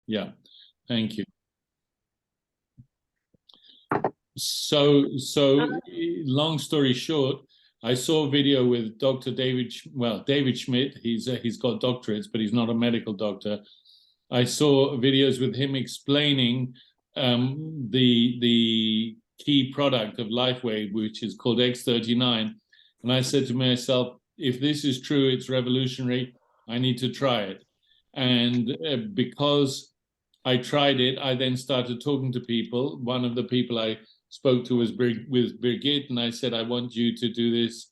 Yeah, thank you. So long story short, I saw a video with Dr. David Schmidt. He's got doctorates, but he's not a medical doctor. I saw videos with him explaining the key product of LifeWave, which is called X39. And I said to myself, if this is true, it's revolutionary. I need to try it. And because I tried it, I then started talking to people. One of the people I spoke to was Birgitt, and I said, I want you to do this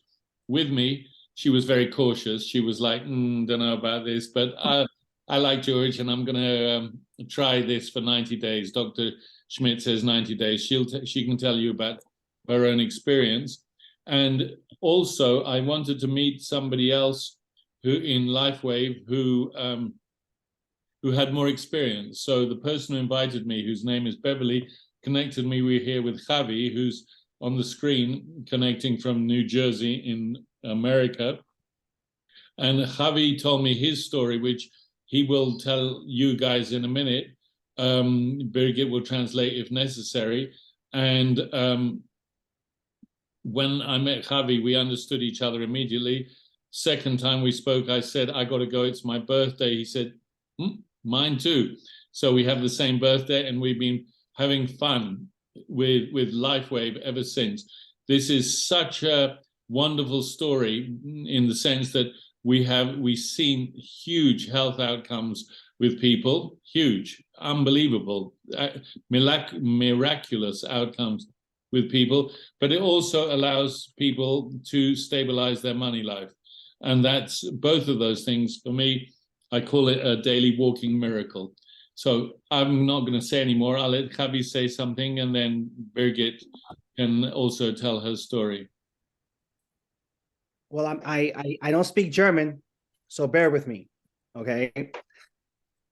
with me. She was very cautious. She was like, don't know about this, but I like George, and I'm going to try this for 90 days. Dr. Schmidt says 90 days. She can tell you about her own experience. And also, I wanted to meet somebody else who in LifeWave who had more experience. So the person who invited me, whose name is Beverly, connected me here with Javi, who's on the screen, connecting from New Jersey in America. And Javi told me his story, which he will tell you guys in a minute. Birgit will translate if necessary. And when I met Javi, we understood each other immediately. Second time we spoke, I said, I got to go, it's my birthday. He said, mine too. So we have the same birthday, and we've been having fun with LifeWave ever since. This is such a wonderful story in the sense that we've seen huge health outcomes with people, huge, unbelievable, miraculous outcomes with people, but it also allows people to stabilize their money life. And that's both of those things. For me, I call it a daily walking miracle. So I'm not going to say any more. I'll let Javi say something, and then Birgit can also tell her story. Well, I don't speak German, so bear with me, okay?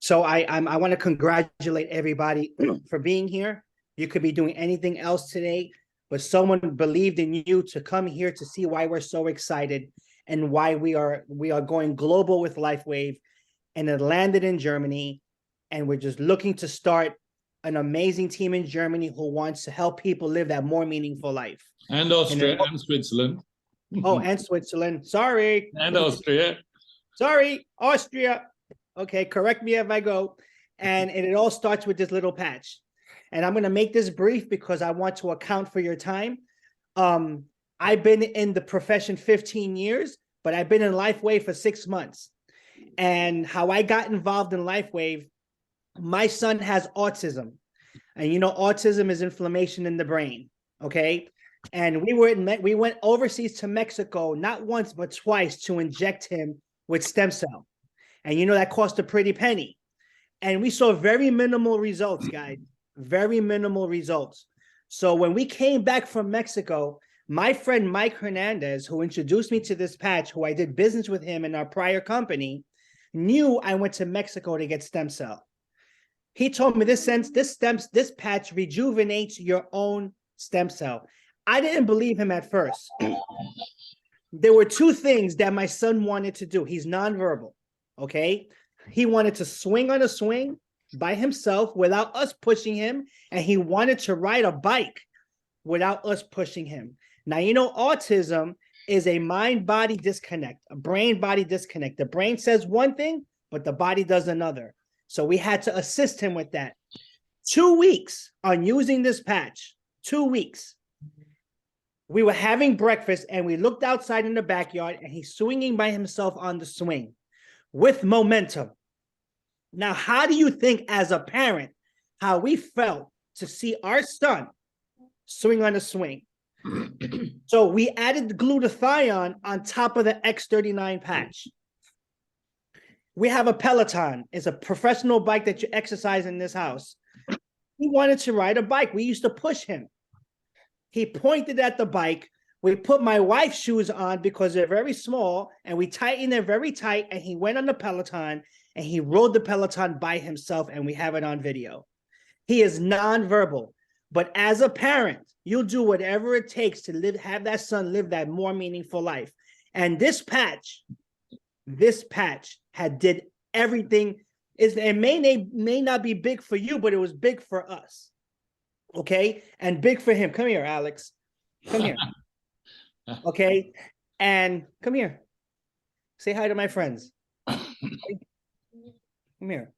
So I want to congratulate everybody for being here. You could be doing anything else today, but someone believed in you to come here to see why we're so excited and why we are going global with LifeWave, and it landed in Germany. And we're just looking to start an amazing team in Germany who wants to help people live that more meaningful life. And Austria and Switzerland. Oh, and Switzerland. Sorry. And Austria. Sorry, Austria. Okay, correct me if I go. And it all starts with this little patch. And I'm going to make this brief because I want to account for your time. I've been in the profession 15 years, but I've been in LifeWave for 6 months. And how I got involved in LifeWave, my son has autism, and you know, autism is inflammation in the brain. Okay. And we went overseas to Mexico, not once, but twice, to inject him with stem cell. And you know, that cost a pretty penny. And we saw very minimal results, guys, very minimal results. So when we came back from Mexico, my friend Mike Hernandez, who introduced me to this patch, who I did business with him in our prior company, knew I went to Mexico to get stem cell. He told me this patch rejuvenates your own stem cell. I didn't believe him at first. There were two things that my son wanted to do. He's nonverbal, okay? He wanted to swing on a swing by himself without us pushing him, and he wanted to ride a bike without us pushing him. Now, you know, autism is a mind-body disconnect, a brain-body disconnect. The brain says one thing, but the body does another. So we had to assist him with that. 2 weeks on using this patch, 2 weeks. We were having breakfast and we looked outside in the backyard and he's swinging by himself on the swing with momentum. Now, how do you think as a parent, how we felt to see our son swing on a swing? So we added glutathione on top of the X39 patch. We have a Peloton. It's a professional bike that you exercise in this house. He wanted to ride a bike. We used to push him. He pointed at the bike. We put my wife's shoes on because they're very small, and we tightened them very tight, and he went on the Peloton, and he rode the Peloton by himself, and we have it on video. He is nonverbal, but as a parent, you'll do whatever it takes to have that son live that more meaningful life. And this patch did everything it may not be big for you, but it was big for us. Okay, and big for him. Come here, Alex. Come here. Okay, and come here. Say hi to my friends. Come here.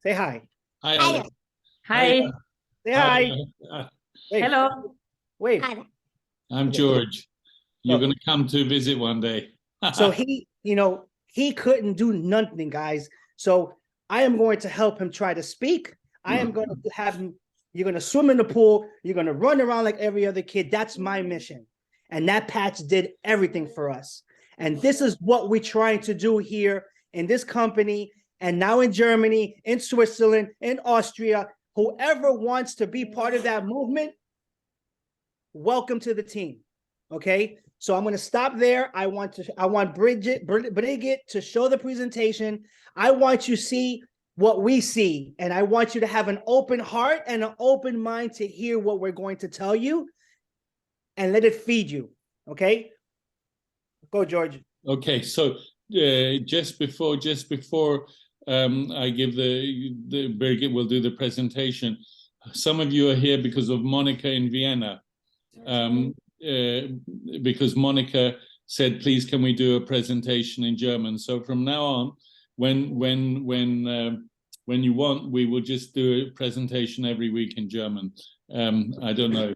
Say hi. Hi, Alex. Hi. Say hi. Wait. Hello. Wait. I'm George. You're going to come to visit one day. So he, he couldn't do nothing, guys. So I am going to help him try to speak. I am going to have him, you're going to swim in the pool. You're going to run around like every other kid. That's my mission. And that patch did everything for us. And this is what we're trying to do here in this company, and now in Germany, in Switzerland, in Austria. Whoever wants to be part of that movement, welcome to the team. Okay, so I'm going to stop there. I want Birgitt to show the presentation. I want you to see what we see, and I want you to have an open heart and an open mind to hear what we're going to tell you, and let it feed you. Okay, go, George. Okay, so just before I give the Birgitt will do the presentation. Some of you are here because of Monica in Vienna. Because Monica said, please, can we do a presentation in German? So from now on, when you want, we will just do a presentation every week in German. I don't know.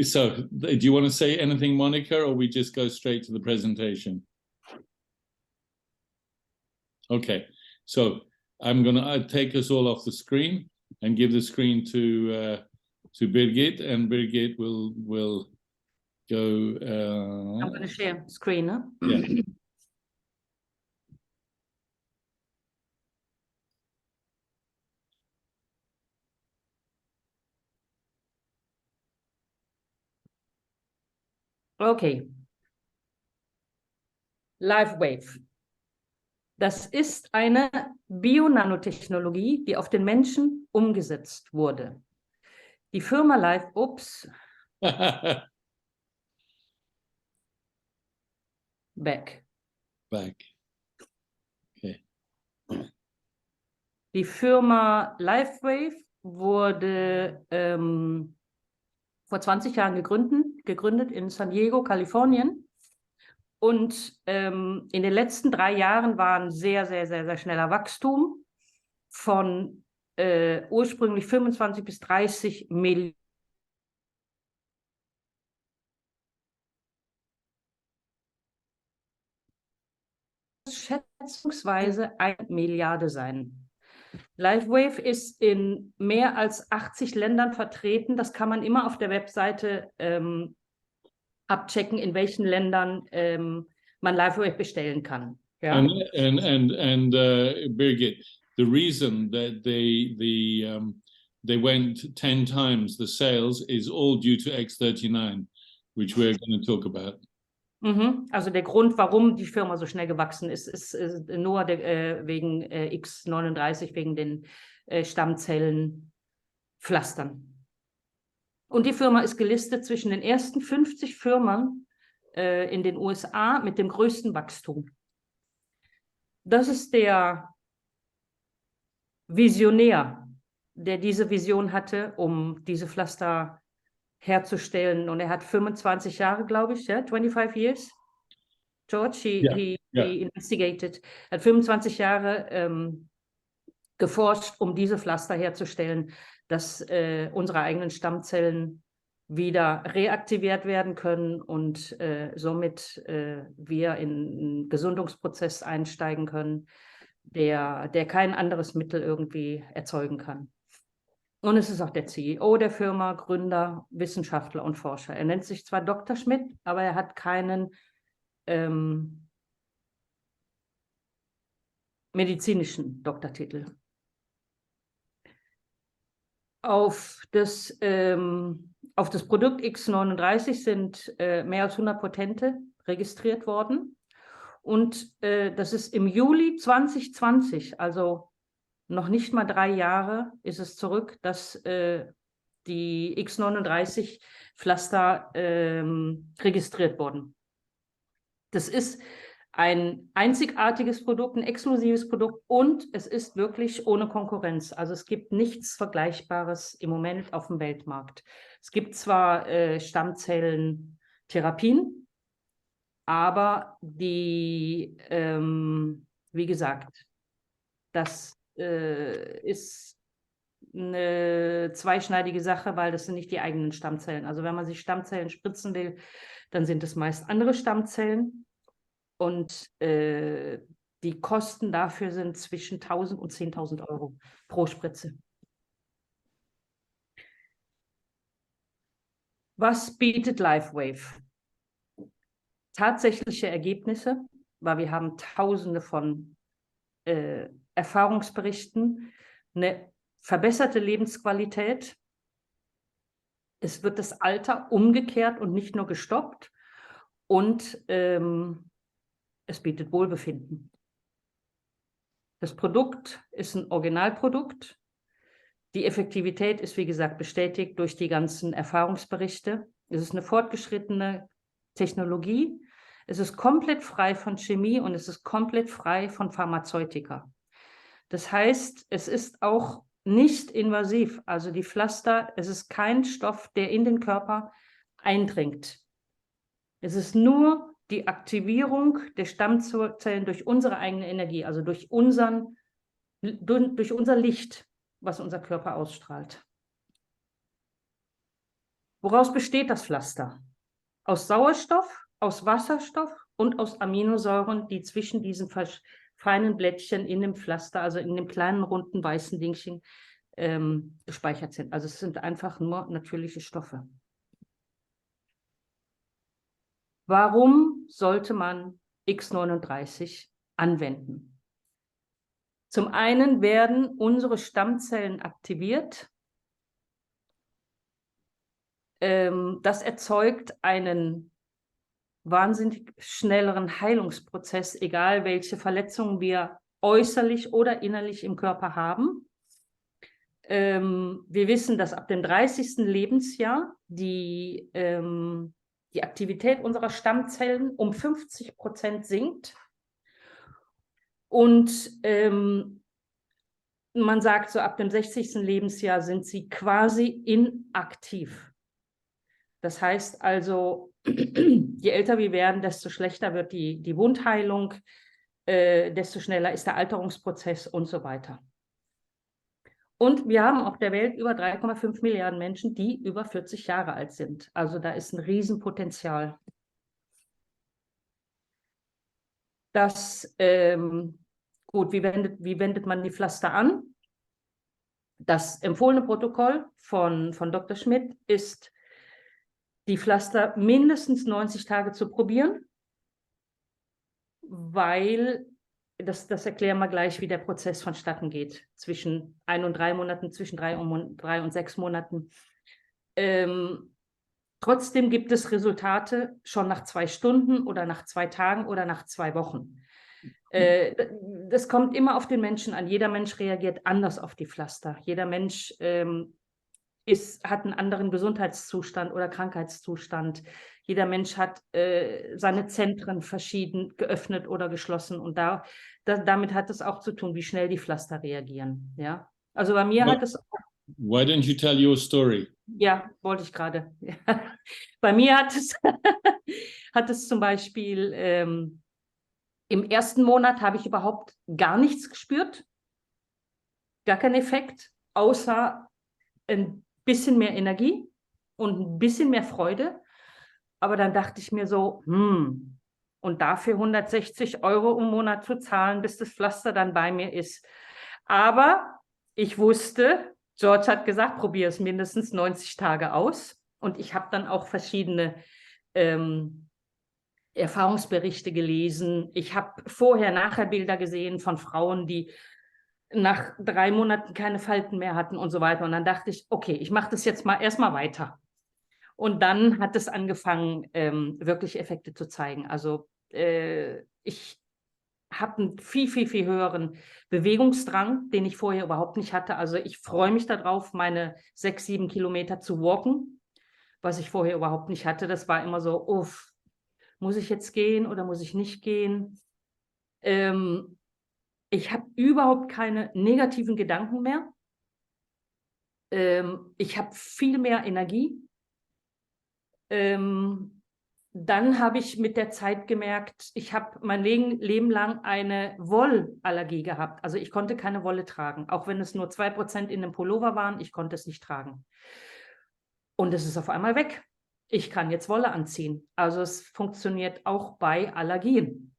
So do you want to say anything, Monica, or we just go straight to the presentation? Okay, so I'm gonna take us all off the screen and give the screen to Birgitt, and Birgitt will go. I'm going to share screen. Huh? Yeah. Okay. LiveWave. Das ist eine Bionanotechnologie, die auf den Menschen umgesetzt wurde. Die Firma Back. Okay. Die Firma LiveWave wurde vor 20 Jahren gegründet in San Diego, Kalifornien. Und in den letzten 3 Jahren war ein sehr, sehr, sehr, sehr schneller Wachstum von ursprünglich 25 bis 30 Millionen. Schätzungsweise 1 Milliarde sein. LiveWave ist in mehr als 80 Ländern vertreten. Das kann man immer auf der Webseite abchecken, in welchen Ländern man LiveWave bestellen kann. Ja? And Birgitt, the reason that they went 10 times the sales is all due to X39, which we're going to talk about. Also der Grund, warum die Firma so schnell gewachsen ist, ist nur wegen X39, wegen den Stammzellen Pflastern. Und die Firma ist gelistet zwischen den ersten 50 Firmen in den USA mit dem größten Wachstum. Das ist der Visionär, der diese Vision hatte, um diese Pflaster herzustellen. Und er hat 25 Jahre, glaube ich, ja, 25 years. George, he investigated, hat 25 Jahre geforscht, um diese Pflaster herzustellen, dass unsere eigenen Stammzellen wieder reaktiviert werden können und somit wir in einen Gesundungsprozess einsteigen können, der kein anderes Mittel irgendwie erzeugen kann. Und es ist auch der CEO der Firma, Gründer, Wissenschaftler und Forscher. Er nennt sich zwar Dr. Schmidt, aber er hat keinen medizinischen Doktortitel. Auf das Produkt X39 sind mehr als 100 Patente registriert worden. Und das ist im Juli 2020, also noch nicht mal 3 Jahre ist es zurück, dass die X39-Pflaster registriert wurden. Das ist ein einzigartiges Produkt, ein exklusives Produkt und es ist wirklich ohne Konkurrenz. Also es gibt nichts Vergleichbares im Moment auf dem Weltmarkt. Es gibt zwar Stammzellentherapien, aber die, wie gesagt, das ist eine zweischneidige Sache, weil das sind nicht die eigenen Stammzellen. Also wenn man sich Stammzellen spritzen will, dann sind es meist andere Stammzellen. Und die Kosten dafür sind zwischen 1.000 und 10.000 Euro pro Spritze. Was bietet LifeWave? Tatsächliche Ergebnisse, weil wir haben Tausende von Erfahrungsberichten, eine verbesserte Lebensqualität. Es wird das Alter umgekehrt und nicht nur gestoppt. Und es bietet Wohlbefinden. Das Produkt ist ein Originalprodukt. Die Effektivität ist, wie gesagt, bestätigt durch die ganzen Erfahrungsberichte. Es ist eine fortgeschrittene Technologie. Es ist komplett frei von Chemie und es ist komplett frei von Pharmazeutika. Das heißt, es ist auch nicht invasiv. Also die Pflaster, es ist kein Stoff, der in den Körper eindringt. Es ist nur die Aktivierung der Stammzellen durch unsere eigene Energie, also durch unser Licht, was unser Körper ausstrahlt. Woraus besteht das Pflaster? Aus Sauerstoff, aus Wasserstoff und aus Aminosäuren, die zwischen diesen feinen Blättchen in dem Pflaster, also in dem kleinen runden weißen Dingchen, gespeichert sind. Also es sind einfach nur natürliche Stoffe. Warum sollte man X39 anwenden? Zum einen werden unsere Stammzellen aktiviert. Das erzeugt einen wahnsinnig schnelleren Heilungsprozess, egal welche Verletzungen wir äußerlich oder innerlich im Körper haben. Wir wissen, dass ab dem 30. Lebensjahr die Aktivität unserer Stammzellen um 50% sinkt. Und man sagt, so ab dem 60. Lebensjahr sind sie quasi inaktiv. Das heißt also, je älter wir werden, desto schlechter wird die Wundheilung, desto schneller ist der Alterungsprozess und so weiter. Und wir haben auf der Welt über 3,5 Milliarden Menschen, die über 40 Jahre alt sind. Also da ist ein Riesenpotenzial. Das, gut, wie wendet man die Pflaster an? Das empfohlene Protokoll von Dr. Schmidt ist, die Pflaster mindestens 90 Tage zu probieren, weil, das erklären wir gleich, wie der Prozess vonstatten geht, zwischen 1 und 3 Monaten, zwischen 3 und 6 Monaten. Trotzdem gibt es Resultate schon nach 2 Stunden oder nach 2 Tagen oder nach 2 Wochen. Das kommt immer auf den Menschen an. Jeder Mensch reagiert anders auf die Pflaster. Jeder Mensch hat einen anderen Gesundheitszustand oder Krankheitszustand. Jeder Mensch hat seine Zentren verschieden geöffnet oder geschlossen. Und damit hat es auch zu tun, wie schnell die Pflaster reagieren. Ja? Also bei mir hat es... Why don't you tell your story? Ja, wollte ich gerade. Bei mir hat es zum Beispiel... im ersten Monat habe ich überhaupt gar nichts gespürt. Gar keinen Effekt, außer ein bisschen mehr Energie und ein bisschen mehr Freude. Aber dann dachte ich mir so, und dafür 160 € im Monat zu zahlen, bis das Pflaster dann bei mir ist. Aber ich wusste, George hat gesagt, probiere es mindestens 90 Tage aus. Und ich habe dann auch verschiedene Erfahrungsberichte gelesen. Ich habe vorher-nachher Bilder gesehen von Frauen, die nach 3 Monaten keine Falten mehr hatten und so weiter. Und dann dachte ich, okay, ich mache das jetzt mal erstmal weiter. Und dann hat es angefangen, wirklich Effekte zu zeigen. Also ich habe einen viel, viel, viel höheren Bewegungsdrang, den ich vorher überhaupt nicht hatte. Also ich freue mich darauf, meine 6, 7 Kilometer zu walken, was ich vorher überhaupt nicht hatte. Das war immer so, uff, muss ich jetzt gehen oder muss ich nicht gehen? Ich habe überhaupt keine negativen Gedanken mehr. Ich habe viel mehr Energie. Dann habe ich mit der Zeit gemerkt, ich habe mein Leben lang eine Wollallergie gehabt. Also ich konnte keine Wolle tragen. Auch wenn es nur 2% in einem Pullover waren, ich konnte es nicht tragen. Und es ist auf einmal weg. Ich kann jetzt Wolle anziehen. Also es funktioniert auch bei Allergien.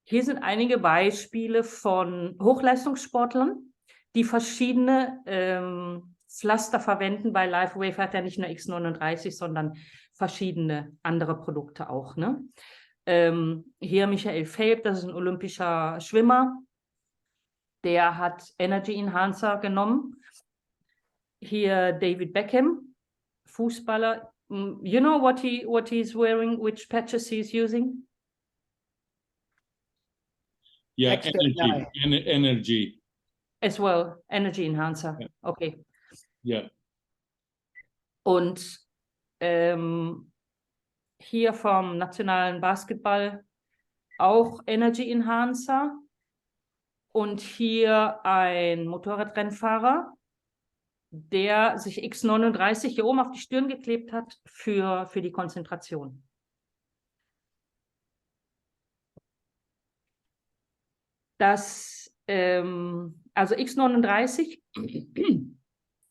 Hier sind einige Beispiele von Hochleistungssportlern, die verschiedene Pflaster verwenden. Bei LifeWave hat er nicht nur X39, sondern verschiedene andere Produkte auch. Ne? Hier Michael Phelps, das ist ein olympischer Schwimmer. Der hat Energy Enhancer genommen. Hier David Beckham, Fußballer. You know what he's wearing, which patches he's using? Yeah, X39. energy. As well, Energy Enhancer. Yeah. Okay. Yeah. Und hier vom nationalen Basketball auch Energy Enhancer. Und hier ein Motorradrennfahrer, der sich X39 hier oben auf die Stirn geklebt hat für die Konzentration. Das, also X39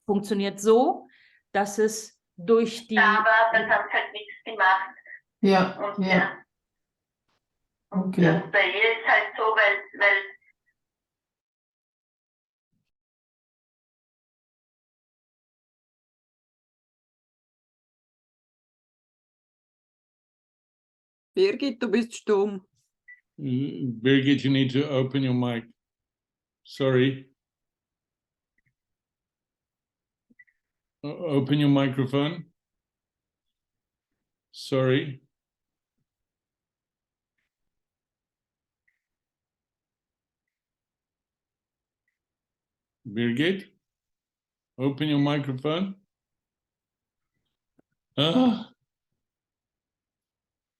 funktioniert so, dass es durch die... Aber das hat halt nichts gemacht. Ja, Und ja. Okay. und bei ihr ist halt so, weil Birgit, du bist stumm. Birgit, you need to open your mic. Sorry. Open your microphone. Sorry. Birgit, open your microphone.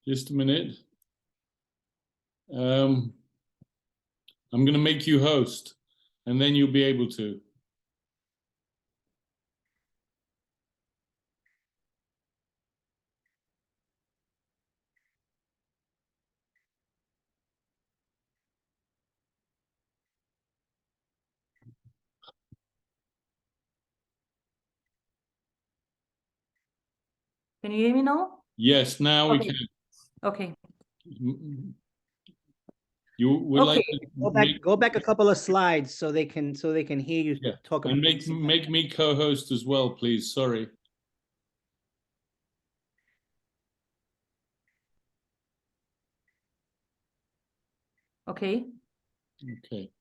Just a minute. I'm going to make you host, and then you'll be able to. Can you hear me now? Yes, now we Okay. can. Okay. You would Okay. like to Go back a couple of slides so they can hear you yeah, talk and about make me co-host as well, please. Sorry. Okay. Okay.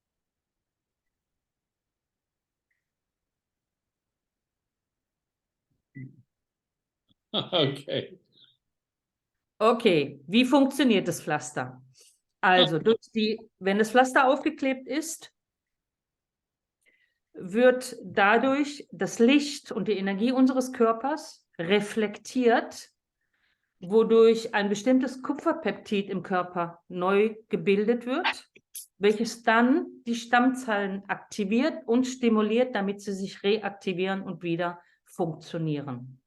Okay. Okay, wie funktioniert das Pflaster? Also, wenn das Pflaster aufgeklebt ist, wird dadurch das Licht und die Energie unseres Körpers reflektiert, wodurch ein bestimmtes Kupferpeptid im Körper neu gebildet wird, welches dann die Stammzellen aktiviert und stimuliert, damit sie sich reaktivieren und wieder funktionieren.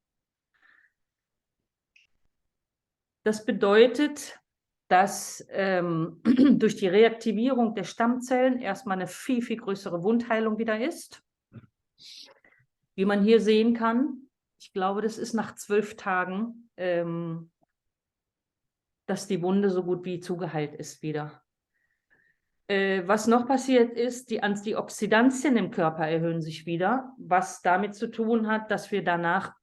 Das bedeutet, dass durch die Reaktivierung der Stammzellen erstmal eine viel, viel größere Wundheilung wieder ist. Wie man hier sehen kann, ich glaube, das ist nach 12 Tagen, dass die Wunde so gut wie zugeheilt ist wieder. Was noch passiert ist, die Antioxidantien im Körper erhöhen sich wieder, was damit zu tun hat, dass wir danach,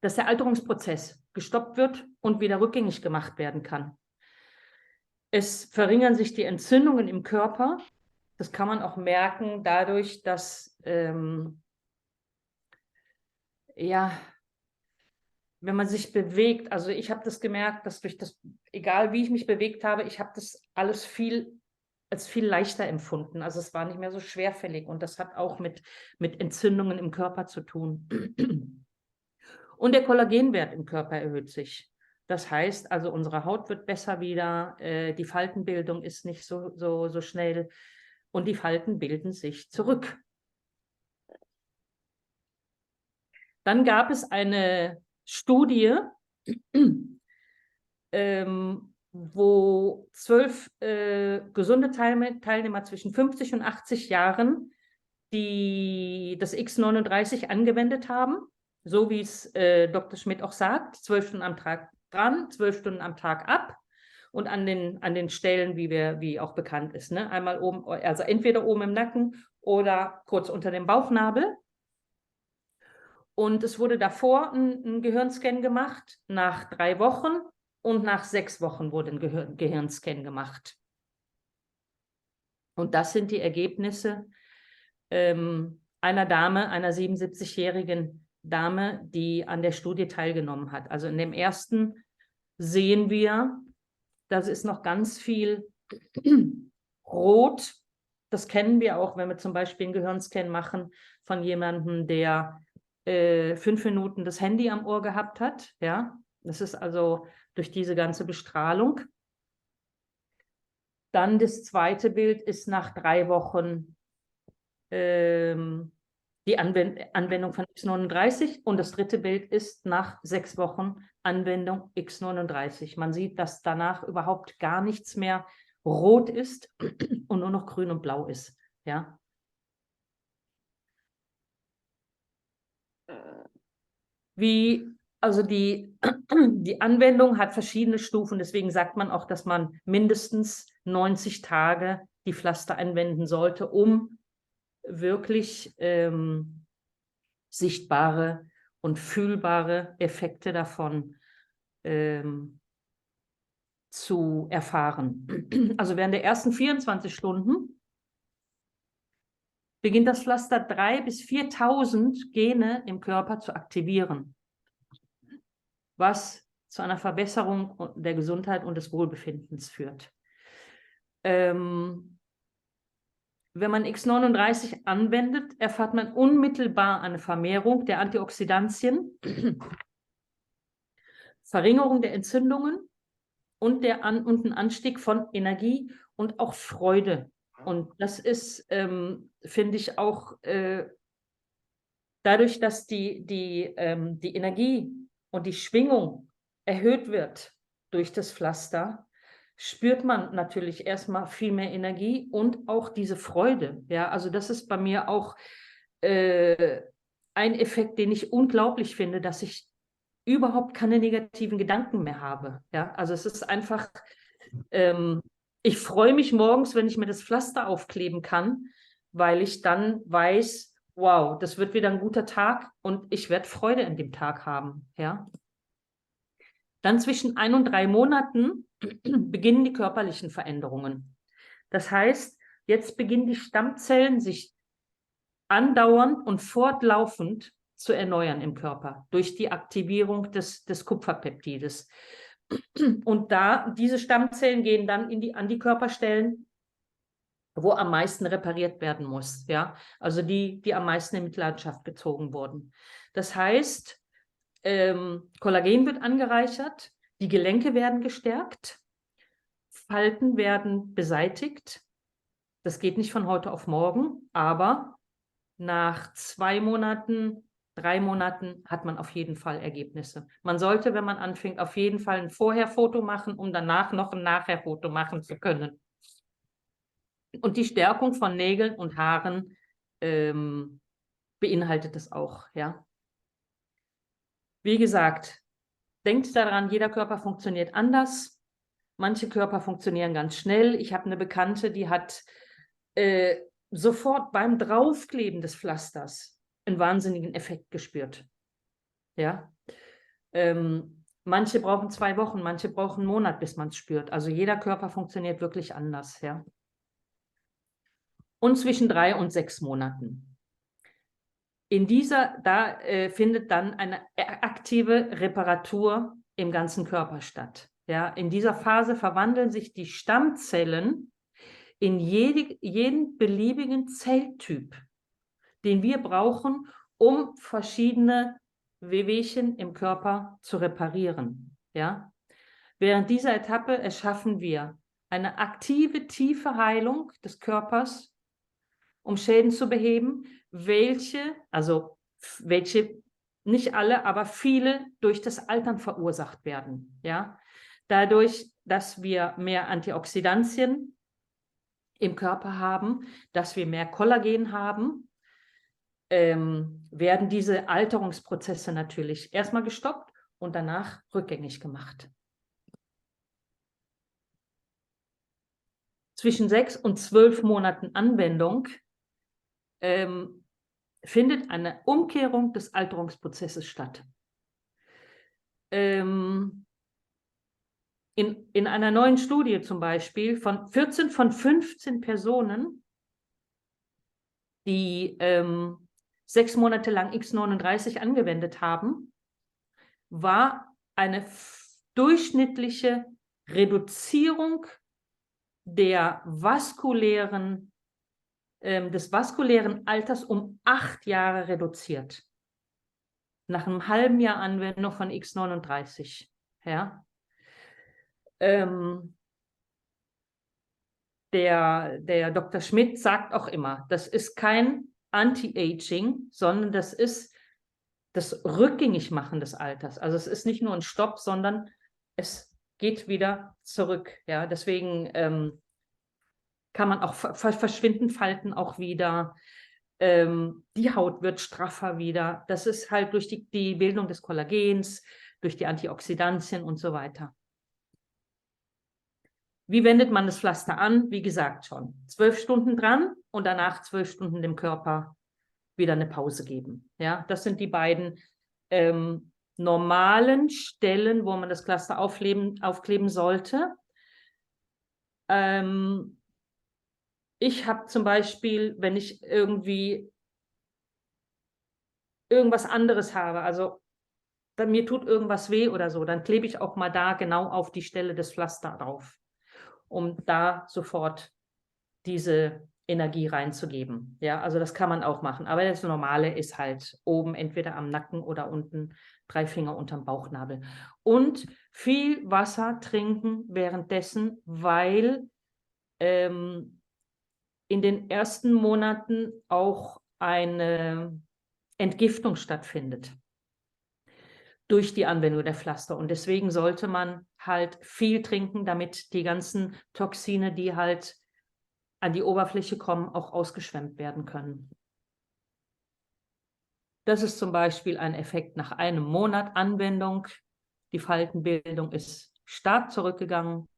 dass der Alterungsprozess gestoppt wird und wieder rückgängig gemacht werden kann. Es verringern sich die Entzündungen im Körper. Das kann man auch merken dadurch, dass ja, wenn man sich bewegt, also ich habe das gemerkt, dass durch das, egal wie ich mich bewegt habe, ich habe das alles als viel leichter empfunden. Also es war nicht mehr so schwerfällig und das hat auch mit Entzündungen im Körper zu tun. Und der Kollagenwert im Körper erhöht sich. Das heißt also, unsere Haut wird besser wieder, die Faltenbildung ist nicht so schnell und die Falten bilden sich zurück. Dann gab es eine Studie, wo 12 gesunde Teilnehmer zwischen 50 und 80 Jahren die das X39 angewendet haben, so wie es Dr. Schmidt auch sagt, 12 Stunden am Tag dran, 12 Stunden am Tag ab und an den Stellen, wie auch bekannt ist. Ne? Einmal oben, also entweder oben im Nacken oder kurz unter dem Bauchnabel. Und es wurde davor ein Gehirnscan gemacht, nach 3 Wochen und nach 6 Wochen wurde ein Gehirnscan gemacht. Und das sind die Ergebnisse einer Dame, einer 77-jährigen Dame, die an der Studie teilgenommen hat. Also in dem ersten sehen wir, das ist noch ganz viel rot. Das kennen wir auch, wenn wir zum Beispiel einen Gehirnscan machen von jemandem, der 5 Minuten das Handy am Ohr gehabt hat. Ja, das ist also durch diese ganze Bestrahlung. Dann das zweite Bild ist nach 3 Wochen die Anwendung von X39 und das dritte Bild ist nach 6 Wochen Anwendung X39. Man sieht, dass danach überhaupt gar nichts mehr rot ist und nur noch grün und blau ist. Ja. Also die Anwendung hat verschiedene Stufen, deswegen sagt man auch, dass man mindestens 90 Tage die Pflaster anwenden sollte, um wirklich sichtbare und fühlbare Effekte davon zu erfahren. Also während der ersten 24 Stunden beginnt das Pflaster 3.000 bis 4.000 Gene im Körper zu aktivieren, was zu einer Verbesserung der Gesundheit und des Wohlbefindens führt. Wenn man X39 anwendet, erfährt man unmittelbar eine Vermehrung der Antioxidantien, Verringerung der Entzündungen und einen Anstieg von Energie und auch Freude. Und das ist, finde ich, auch dadurch, dass die Energie und die Schwingung erhöht wird durch das Pflaster, spürt man natürlich erstmal viel mehr Energie und auch diese Freude. Ja, also das ist bei mir auch ein Effekt, den ich unglaublich finde, dass ich überhaupt keine negativen Gedanken mehr habe. Ja, also es ist einfach, ich freue mich morgens, wenn ich mir das Pflaster aufkleben kann, weil ich dann weiß, wow, das wird wieder ein guter Tag und ich werde Freude in dem Tag haben. Ja. Dann zwischen 1 und 3 Monaten beginnen die körperlichen Veränderungen. Das heißt, jetzt beginnen die Stammzellen sich andauernd und fortlaufend zu erneuern im Körper durch die Aktivierung des Kupferpeptides. Und diese Stammzellen gehen dann an die Körperstellen, wo am meisten repariert werden muss. Ja? Also die am meisten in Mitleidenschaft gezogen wurden. Das heißt, Kollagen wird angereichert, die Gelenke werden gestärkt, Falten werden beseitigt. Das geht nicht von heute auf morgen, aber nach 2 Monaten, 3 Monaten hat man auf jeden Fall Ergebnisse. Man sollte, wenn man anfängt, auf jeden Fall ein Vorher-Foto machen, um danach noch ein Nachher-Foto machen zu können. Und die Stärkung von Nägeln und Haaren beinhaltet das auch, ja. Wie gesagt, denkt daran, jeder Körper funktioniert anders. Manche Körper funktionieren ganz schnell. Ich habe eine Bekannte, die hat sofort beim Draufkleben des Pflasters einen wahnsinnigen Effekt gespürt. Ja. Manche brauchen 2 Wochen, manche brauchen einen Monat, bis man es spürt. Also jeder Körper funktioniert wirklich anders. Ja. Und zwischen 3 und 6 Monaten. Da findet dann eine aktive Reparatur im ganzen Körper statt. Ja, in dieser Phase verwandeln sich die Stammzellen in jeden beliebigen Zelltyp, den wir brauchen, um verschiedene Wehwehchen im Körper zu reparieren. Ja? Während dieser Etappe erschaffen wir eine aktive, tiefe Heilung des Körpers, um Schäden zu beheben, welche nicht alle, aber viele durch das Altern verursacht werden. Ja? Dadurch, dass wir mehr Antioxidantien im Körper haben, dass wir mehr Kollagen haben, werden diese Alterungsprozesse natürlich erstmal gestoppt und danach rückgängig gemacht. Zwischen 6 und 12 Monaten Anwendung findet eine Umkehrung des Alterungsprozesses statt. In einer neuen Studie zum Beispiel von 14 von 15 Personen, die 6 Monate lang X39 angewendet haben, war eine durchschnittliche Reduzierung des vaskulären Alters um 8 Jahre reduziert. Nach einem halben Jahr Anwendung von X39. Ja. Der Dr. Schmidt sagt auch immer, das ist kein Anti-Aging, sondern das ist das Rückgängigmachen des Alters. Also es ist nicht nur ein Stopp, sondern es geht wieder zurück. Ja, deswegen kann man auch verschwinden Falten auch wieder. Die Haut wird straffer wieder. Das ist halt durch die Bildung des Kollagens, durch die Antioxidantien und so weiter. Wie wendet man das Pflaster an? Wie gesagt schon, 12 Stunden dran und danach 12 Stunden dem Körper wieder eine Pause geben. Ja, das sind die beiden normalen Stellen, wo man das Pflaster aufkleben sollte. Ich habe zum Beispiel, wenn ich irgendwie irgendwas anderes habe, also mir tut irgendwas weh oder so, dann klebe ich auch mal da genau auf die Stelle des Pflasters drauf, um da sofort diese Energie reinzugeben. Ja, also das kann man auch machen. Aber das Normale ist halt oben, entweder am Nacken oder unten, 3 Finger unterm Bauchnabel. Und viel Wasser trinken währenddessen, weil in den ersten Monaten auch eine Entgiftung stattfindet durch die Anwendung der Pflaster. Und deswegen sollte man halt viel trinken, damit die ganzen Toxine, die halt an die Oberfläche kommen, auch ausgeschwemmt werden können. Das ist zum Beispiel ein Effekt nach einem Monat Anwendung. Die Faltenbildung ist stark zurückgegangen.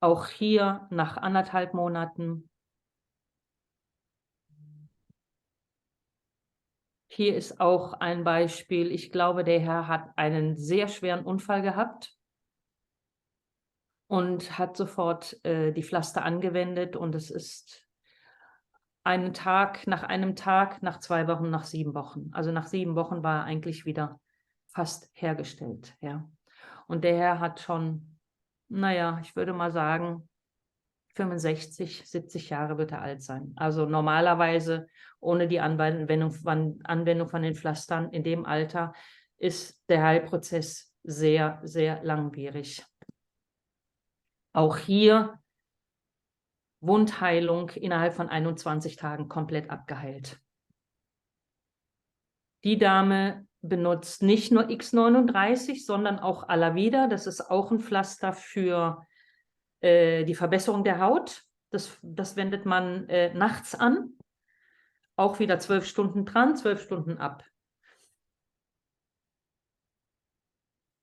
Auch hier nach 1,5 Monaten. Hier ist auch ein Beispiel. Ich glaube, der Herr hat einen sehr schweren Unfall gehabt und hat sofort die Pflaster angewendet. Und es ist nach einem Tag, nach 2 Wochen, nach 7 Wochen. Also nach 7 Wochen war er eigentlich wieder fast hergestellt. Ja. Und der Herr hat schon, naja, ich würde mal sagen, 65, 70 Jahre wird er alt sein. Also normalerweise ohne die Anwendung von den Pflastern in dem Alter ist der Heilprozess sehr, sehr langwierig. Auch hier Wundheilung innerhalb von 21 Tagen komplett abgeheilt. Die Dame benutzt nicht nur X39, sondern auch Alavida. Das ist auch ein Pflaster für die Verbesserung der Haut. Das wendet man nachts an. Auch wieder 12 Stunden dran, 12 Stunden ab.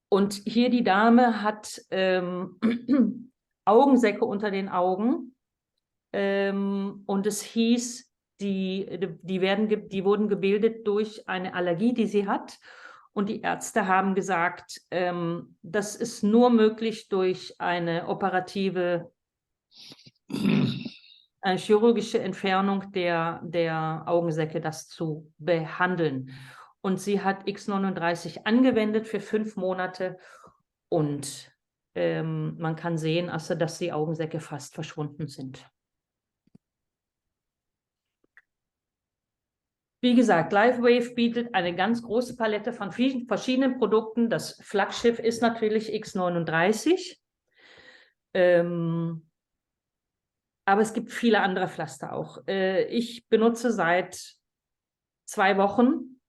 Und hier die Dame hat Augensäcke unter den Augen. Und es hieß, die wurden gebildet durch eine Allergie, die sie hat. Und die Ärzte haben gesagt, das ist nur möglich durch eine eine chirurgische Entfernung der Augensäcke, das zu behandeln. Und sie hat X39 angewendet für 5 Monate und man kann sehen, also, dass die Augensäcke fast verschwunden sind. Wie gesagt, LiveWave bietet eine ganz große Palette von verschiedenen Produkten. Das Flaggschiff ist natürlich X39. Aber es gibt viele andere Pflaster auch. Ich benutze seit 2 Wochen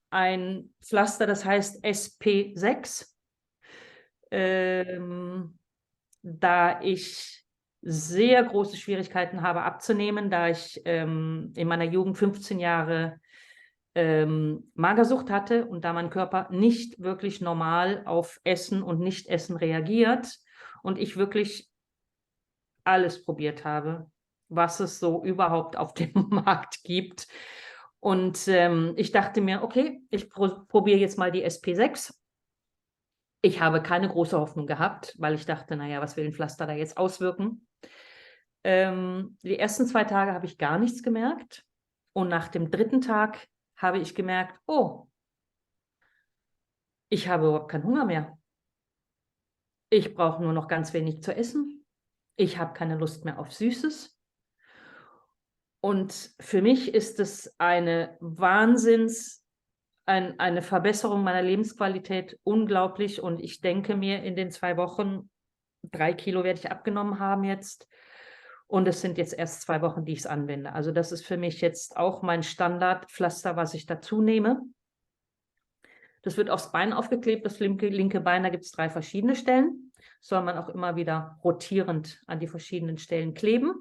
ein Pflaster, das heißt SP6. Da ich sehr große Schwierigkeiten habe abzunehmen, da ich in meiner Jugend 15 Jahre Magersucht hatte und da mein Körper nicht wirklich normal auf Essen und Nicht-Essen reagiert und ich wirklich alles probiert habe, was es so überhaupt auf dem Markt gibt. Und ich dachte mir, okay, ich probiere jetzt mal die SP6. Ich habe keine große Hoffnung gehabt, weil ich dachte, naja, was will ein Pflaster da jetzt auswirken? Die ersten 2 Tage habe ich gar nichts gemerkt. Und nach dem 3. Tag habe ich gemerkt, oh, ich habe überhaupt keinen Hunger mehr. Ich brauche nur noch ganz wenig zu essen. Ich habe keine Lust mehr auf Süßes. Und für mich ist es eine eine Verbesserung meiner Lebensqualität unglaublich. Und ich denke mir, in den 2 Wochen 3 Kilo werde ich abgenommen haben jetzt. Und es sind jetzt erst 2 Wochen, die ich es anwende. Also das ist für mich jetzt auch mein Standardpflaster, was ich dazu nehme. Das wird aufs Bein aufgeklebt, das linke Bein, da gibt es 3 verschiedene Stellen. Soll man auch immer wieder rotierend an die verschiedenen Stellen kleben.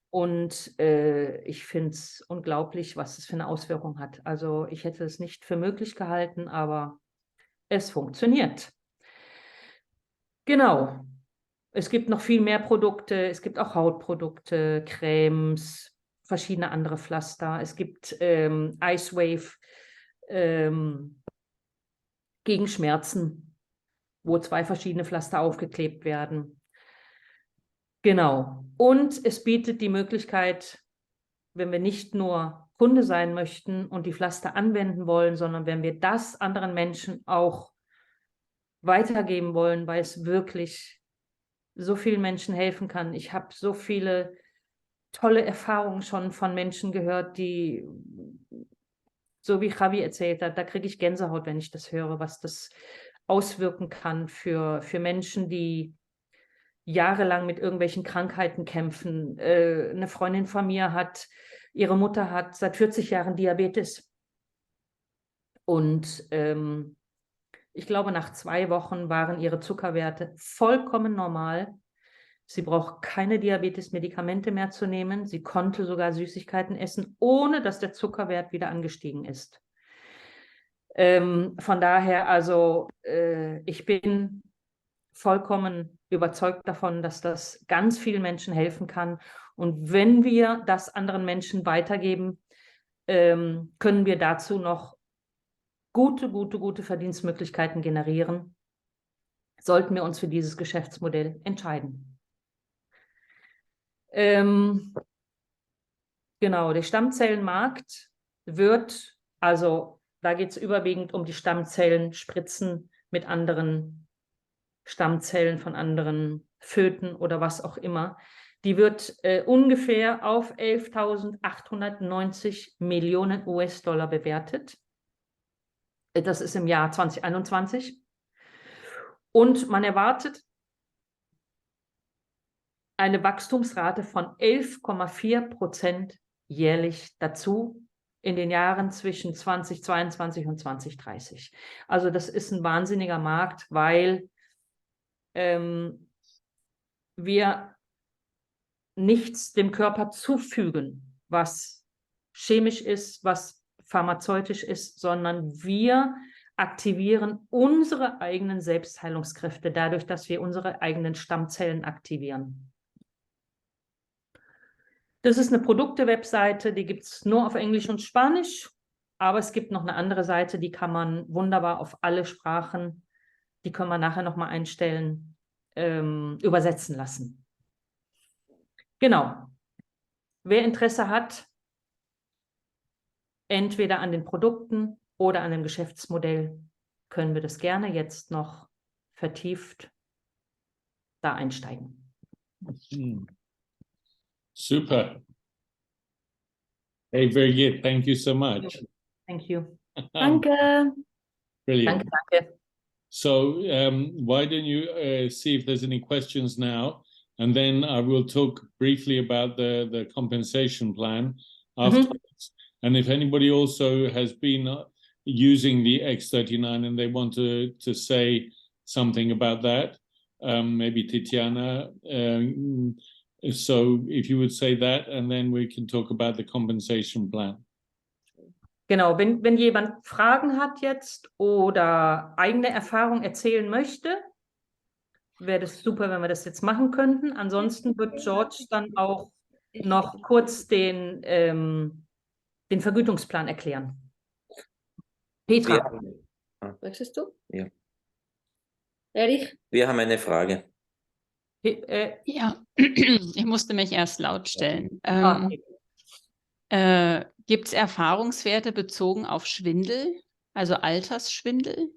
Und ich finde es unglaublich, was es für eine Auswirkung hat. Also ich hätte es nicht für möglich gehalten, aber es funktioniert. Genau. Es gibt noch viel mehr Produkte. Es gibt auch Hautprodukte, Cremes, verschiedene andere Pflaster. Es gibt Icewave gegen Schmerzen, wo 2 verschiedene Pflaster aufgeklebt werden. Genau. Und es bietet die Möglichkeit, wenn wir nicht nur Kunde sein möchten und die Pflaster anwenden wollen, sondern wenn wir das anderen Menschen auch weitergeben wollen, weil es wirklich so vielen Menschen helfen kann. Ich habe so viele tolle Erfahrungen schon von Menschen gehört, die, so wie Javi erzählt hat, da kriege ich Gänsehaut, wenn ich das höre, was das auswirken kann für Menschen, die jahrelang mit irgendwelchen Krankheiten kämpfen. Eine Freundin von mir ihre Mutter hat seit 40 Jahren Diabetes. Und ich glaube, nach 2 Wochen waren ihre Zuckerwerte vollkommen normal. Sie braucht keine Diabetes-Medikamente mehr zu nehmen. Sie konnte sogar Süßigkeiten essen, ohne dass der Zuckerwert wieder angestiegen ist. Von daher, also ich bin vollkommen überzeugt davon, dass das ganz vielen Menschen helfen kann. Und wenn wir das anderen Menschen weitergeben, können wir dazu noch gute Verdienstmöglichkeiten generieren, sollten wir uns für dieses Geschäftsmodell entscheiden. Genau, der Stammzellenmarkt wird, also da geht es überwiegend um die Stammzellenspritzen mit anderen Stammzellen von anderen Föten oder was auch immer. Die wird ungefähr auf 11.890 Millionen US-Dollar bewertet. Das ist im Jahr 2021. Und man erwartet eine Wachstumsrate von 11,4% jährlich dazu in den Jahren zwischen 2022 und 2030. Also das ist ein wahnsinniger Markt, weil wir nichts dem Körper zufügen, was chemisch ist, was pharmazeutisch ist, sondern wir aktivieren unsere eigenen Selbstheilungskräfte dadurch, dass wir unsere eigenen Stammzellen aktivieren. Das ist eine Produkte-Webseite, die gibt es nur auf Englisch und Spanisch, aber es gibt noch eine andere Seite, die kann man wunderbar auf alle Sprachen, die können wir nachher nochmal einstellen, übersetzen lassen. Genau. Wer Interesse hat, entweder an den Produkten oder an dem Geschäftsmodell, können wir das gerne jetzt noch vertieft da einsteigen. Super. Hey, Birgitt, thank you so much. Thank you. Danke. Brilliant. Danke. So why don't you see if there's any questions now, and then I will talk briefly about the compensation plan afterwards. And if anybody also has been using the X39 and they want to say something about that, maybe Titiana. So if you would say that, and then we can talk about the compensation plan. Genau, wenn jemand Fragen hat jetzt oder eigene Erfahrungen erzählen möchte, wäre das super, wenn wir das jetzt machen könnten. Ansonsten wird George dann auch noch kurz den Vergütungsplan erklären. Petra. Möchtest du? Ja. Erich? Wir haben eine Frage. Ja, ich musste mich erst laut stellen. Gibt es Erfahrungswerte bezogen auf Schwindel, also Altersschwindel?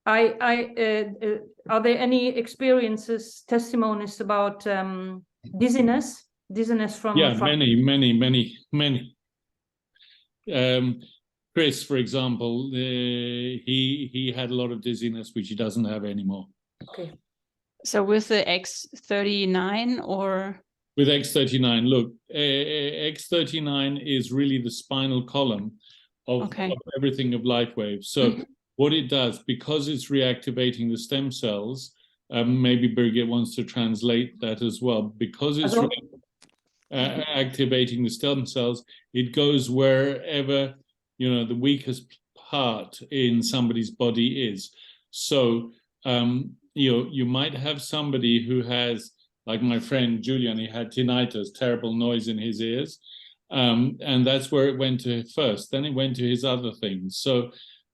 Are there any experiences, testimonies about dizziness from? Yeah, many. Chris, for example, he had a lot of dizziness, which he doesn't have anymore. Okay. So with the X39 or? With X39, look, X39 is really the spinal column of everything of life waves. So what it does, because it's reactivating the stem cells, maybe Birgitt wants to translate that as well. Because it's activating the stem cells, it goes wherever, you know, the weakest part in somebody's body is. So, you know, you might have somebody who has, like my friend Julian, he had tinnitus, terrible noise in his ears. And that's where it went to first. Then it went to his other things. So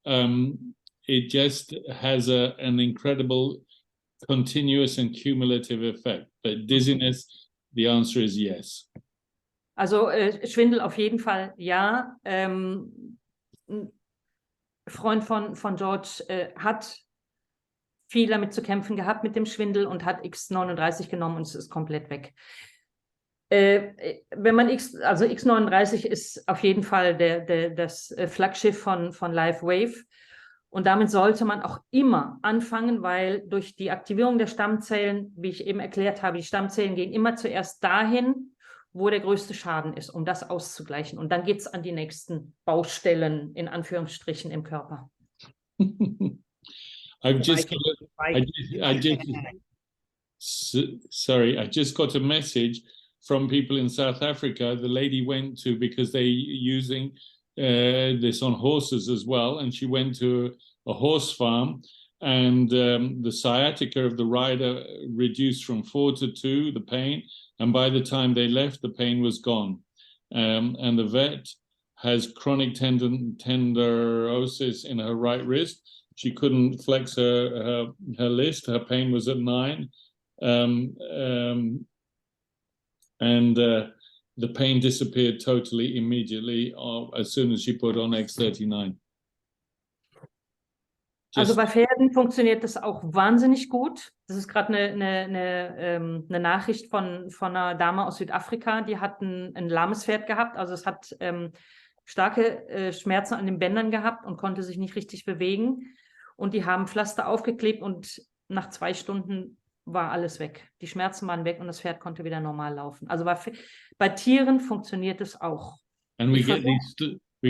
it just has an incredible continuous and cumulative effect. But dizziness, the answer is yes. Also Schwindel auf jeden Fall ja. Ein Freund von George hat viel damit zu kämpfen gehabt mit dem Schwindel und hat X39 genommen und es ist komplett weg. Wenn man X39 ist auf jeden Fall das Flaggschiff von Live Wave. Und damit sollte man auch immer anfangen, weil durch die Aktivierung der Stammzellen, wie ich eben erklärt habe, die Stammzellen gehen immer zuerst dahin, wo der größte Schaden ist, um das auszugleichen. Und dann geht es an die nächsten Baustellen, in Anführungsstrichen, im Körper. I just got a message from people in South Africa. The lady went to, because they're using this on horses as well, and she went to a horse farm, and the sciatica of the rider reduced from 4 to 2, the pain, and by the time they left, the pain was gone. And the vet has chronic tendinosis in her right wrist. She couldn't flex her list. Her pain was at 9. The pain disappeared totally immediately as soon as she put on X39. Also bei Pferden funktioniert das auch wahnsinnig gut. Das ist gerade eine Nachricht von einer Dame aus Südafrika, die hat ein lahmes Pferd gehabt. Also es hat starke Schmerzen an den Bändern gehabt und konnte sich nicht richtig bewegen. Und die haben Pflaster aufgeklebt und nach 2 Stunden war alles weg. Die Schmerzen waren weg und das Pferd konnte wieder normal laufen. Also bei Tieren funktioniert es auch. And we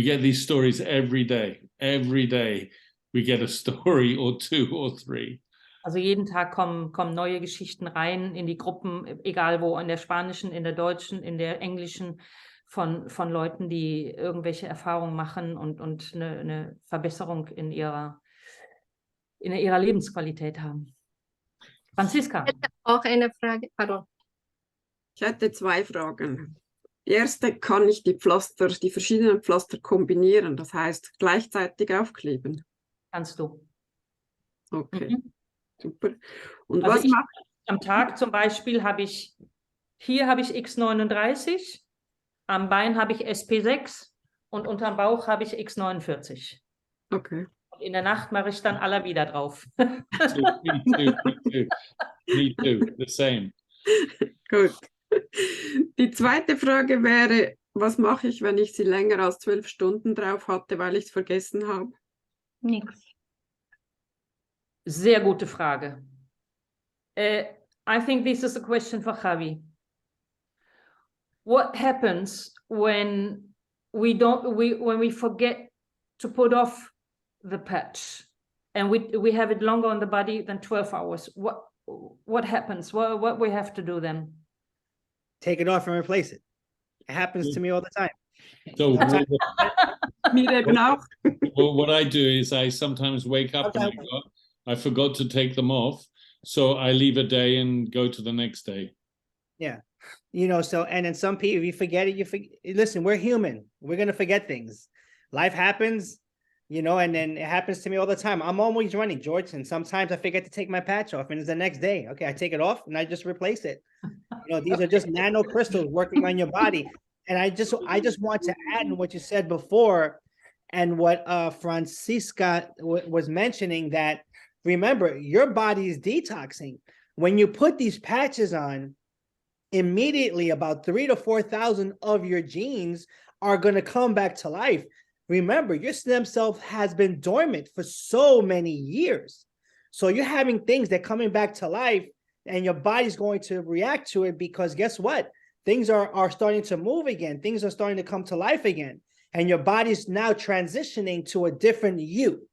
get these stories every day. Every day we get a story or 2 or 3. Also jeden Tag kommen neue Geschichten rein in die Gruppen, egal wo, in der spanischen, in der deutschen, in der englischen, von Leuten, die irgendwelche Erfahrungen machen und eine Verbesserung in ihrer Lebensqualität haben. Franziska. Ich hätte auch eine Frage. Pardon. Ich hätte 2 Fragen. Die erste, kann ich die verschiedenen Pflaster kombinieren, das heißt gleichzeitig aufkleben? Kannst du. Okay, super. Und Also was macht am Tag zum Beispiel habe ich X39, am Bein habe ich SP6 und unterm Bauch habe ich X49. Okay. in der Nacht mache ich dann alle wieder drauf. Me too, me too. Me too, the same. Gut. Die zweite Frage wäre, was mache ich, wenn ich sie länger als 12 Stunden drauf hatte, weil ich es vergessen habe? Nix. Sehr gute Frage. I think this is a question for Javi. What happens when we forget to put off the patch and we have it longer on the body than 12 hours? What happens? What we have to do then? Take it off and replace it. It happens to me all the time. So Mir eben auch. well, what I do is I sometimes wake up and I forgot to take them off. So I leave a day and go to the next day. Yeah. You know, so, and then some people, if you forget it, you forget. Listen, we're human. We're going to forget things. Life happens, you know, and then it happens to me all the time. I'm always running, George, and sometimes I forget to take my patch off and it's the next day. Okay, I take it off and I just replace it. You know, these are just nano crystals working on your body. And I just want to add in what you said before and what Francisca was mentioning, that remember, your body is detoxing. When you put these patches on, immediately about 3,000 to 4,000 of your genes are going to come back to life. Remember, your stem cell has been dormant for so many years. So you're having things that are coming back to life and your body's going to react to it, because guess what? Things are starting to move again. Things are starting to come to life again. And your body's now transitioning to a different you.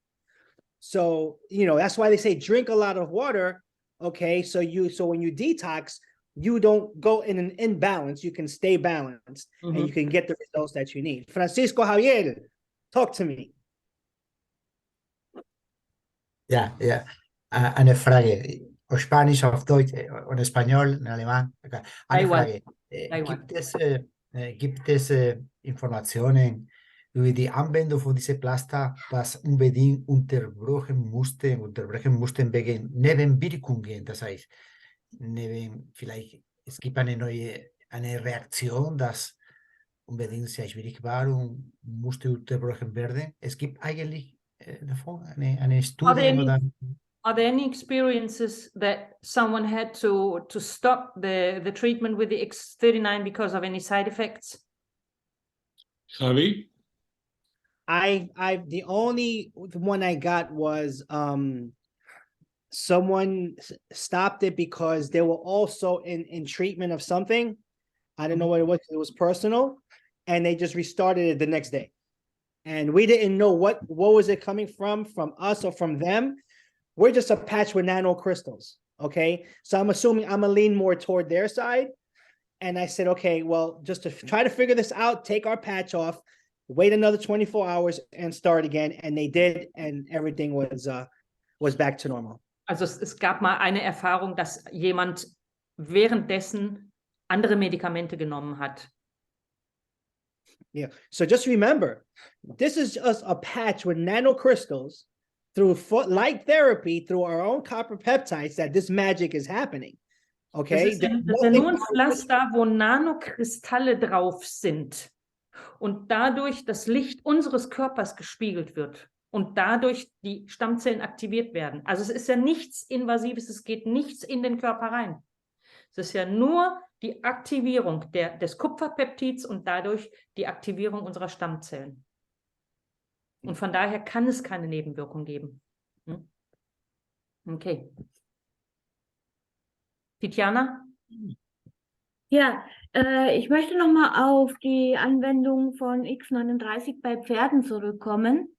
So, you know, that's why they say drink a lot of water. Okay, so when you detox, you don't go in an imbalance. You can stay balanced and you can get the results that you need. Francisco Javier, talk to me. Ja, eine Frage. Auf Spanisch, auf Deutsch, en Español, en Alemán. Eine Frage. Gibt es Informationen über die Anwendung von diesem Pflaster, das unbedingt unterbrechen mussten wegen Nebenwirkungen? Das heißt, vielleicht, es gibt eine Reaktion, das unbedingt sehr schwierig war und musste unterbrochen werden. Es gibt eigentlich davon eine Studie oder... Are there any experiences that someone had to stop the treatment with the X39 because of any side effects? Javi? The only one I got was someone stopped it because they were also in treatment of something. I don't know what it was. It was personal, and they just restarted it the next day. And we didn't know what was it coming from us or from them. We're just a patch with nano crystals. Okay, so I'm assuming I'm gonna lean more toward their side. And I said, okay, well, just to try to figure this out, take our patch off, wait another 24 hours and start again. And they did, and everything was back to normal. Also es gab mal eine Erfahrung, dass jemand währenddessen andere Medikamente genommen hat. Yeah, so just remember, this is just a patch with nanocrystals through light therapy, through our own copper peptides, that this magic is happening. Okay? Das ist ja nur ein Pflaster, wo Nanokristalle drauf sind und dadurch das Licht unseres Körpers gespiegelt wird und dadurch die Stammzellen aktiviert werden. Also es ist ja nichts Invasives, es geht nichts in den Körper rein. Es ist ja nur die Aktivierung des Kupferpeptids und dadurch die Aktivierung unserer Stammzellen. Und von daher kann es keine Nebenwirkung geben. Okay. Tatjana? Ja, ich möchte nochmal auf die Anwendung von X39 bei Pferden zurückkommen.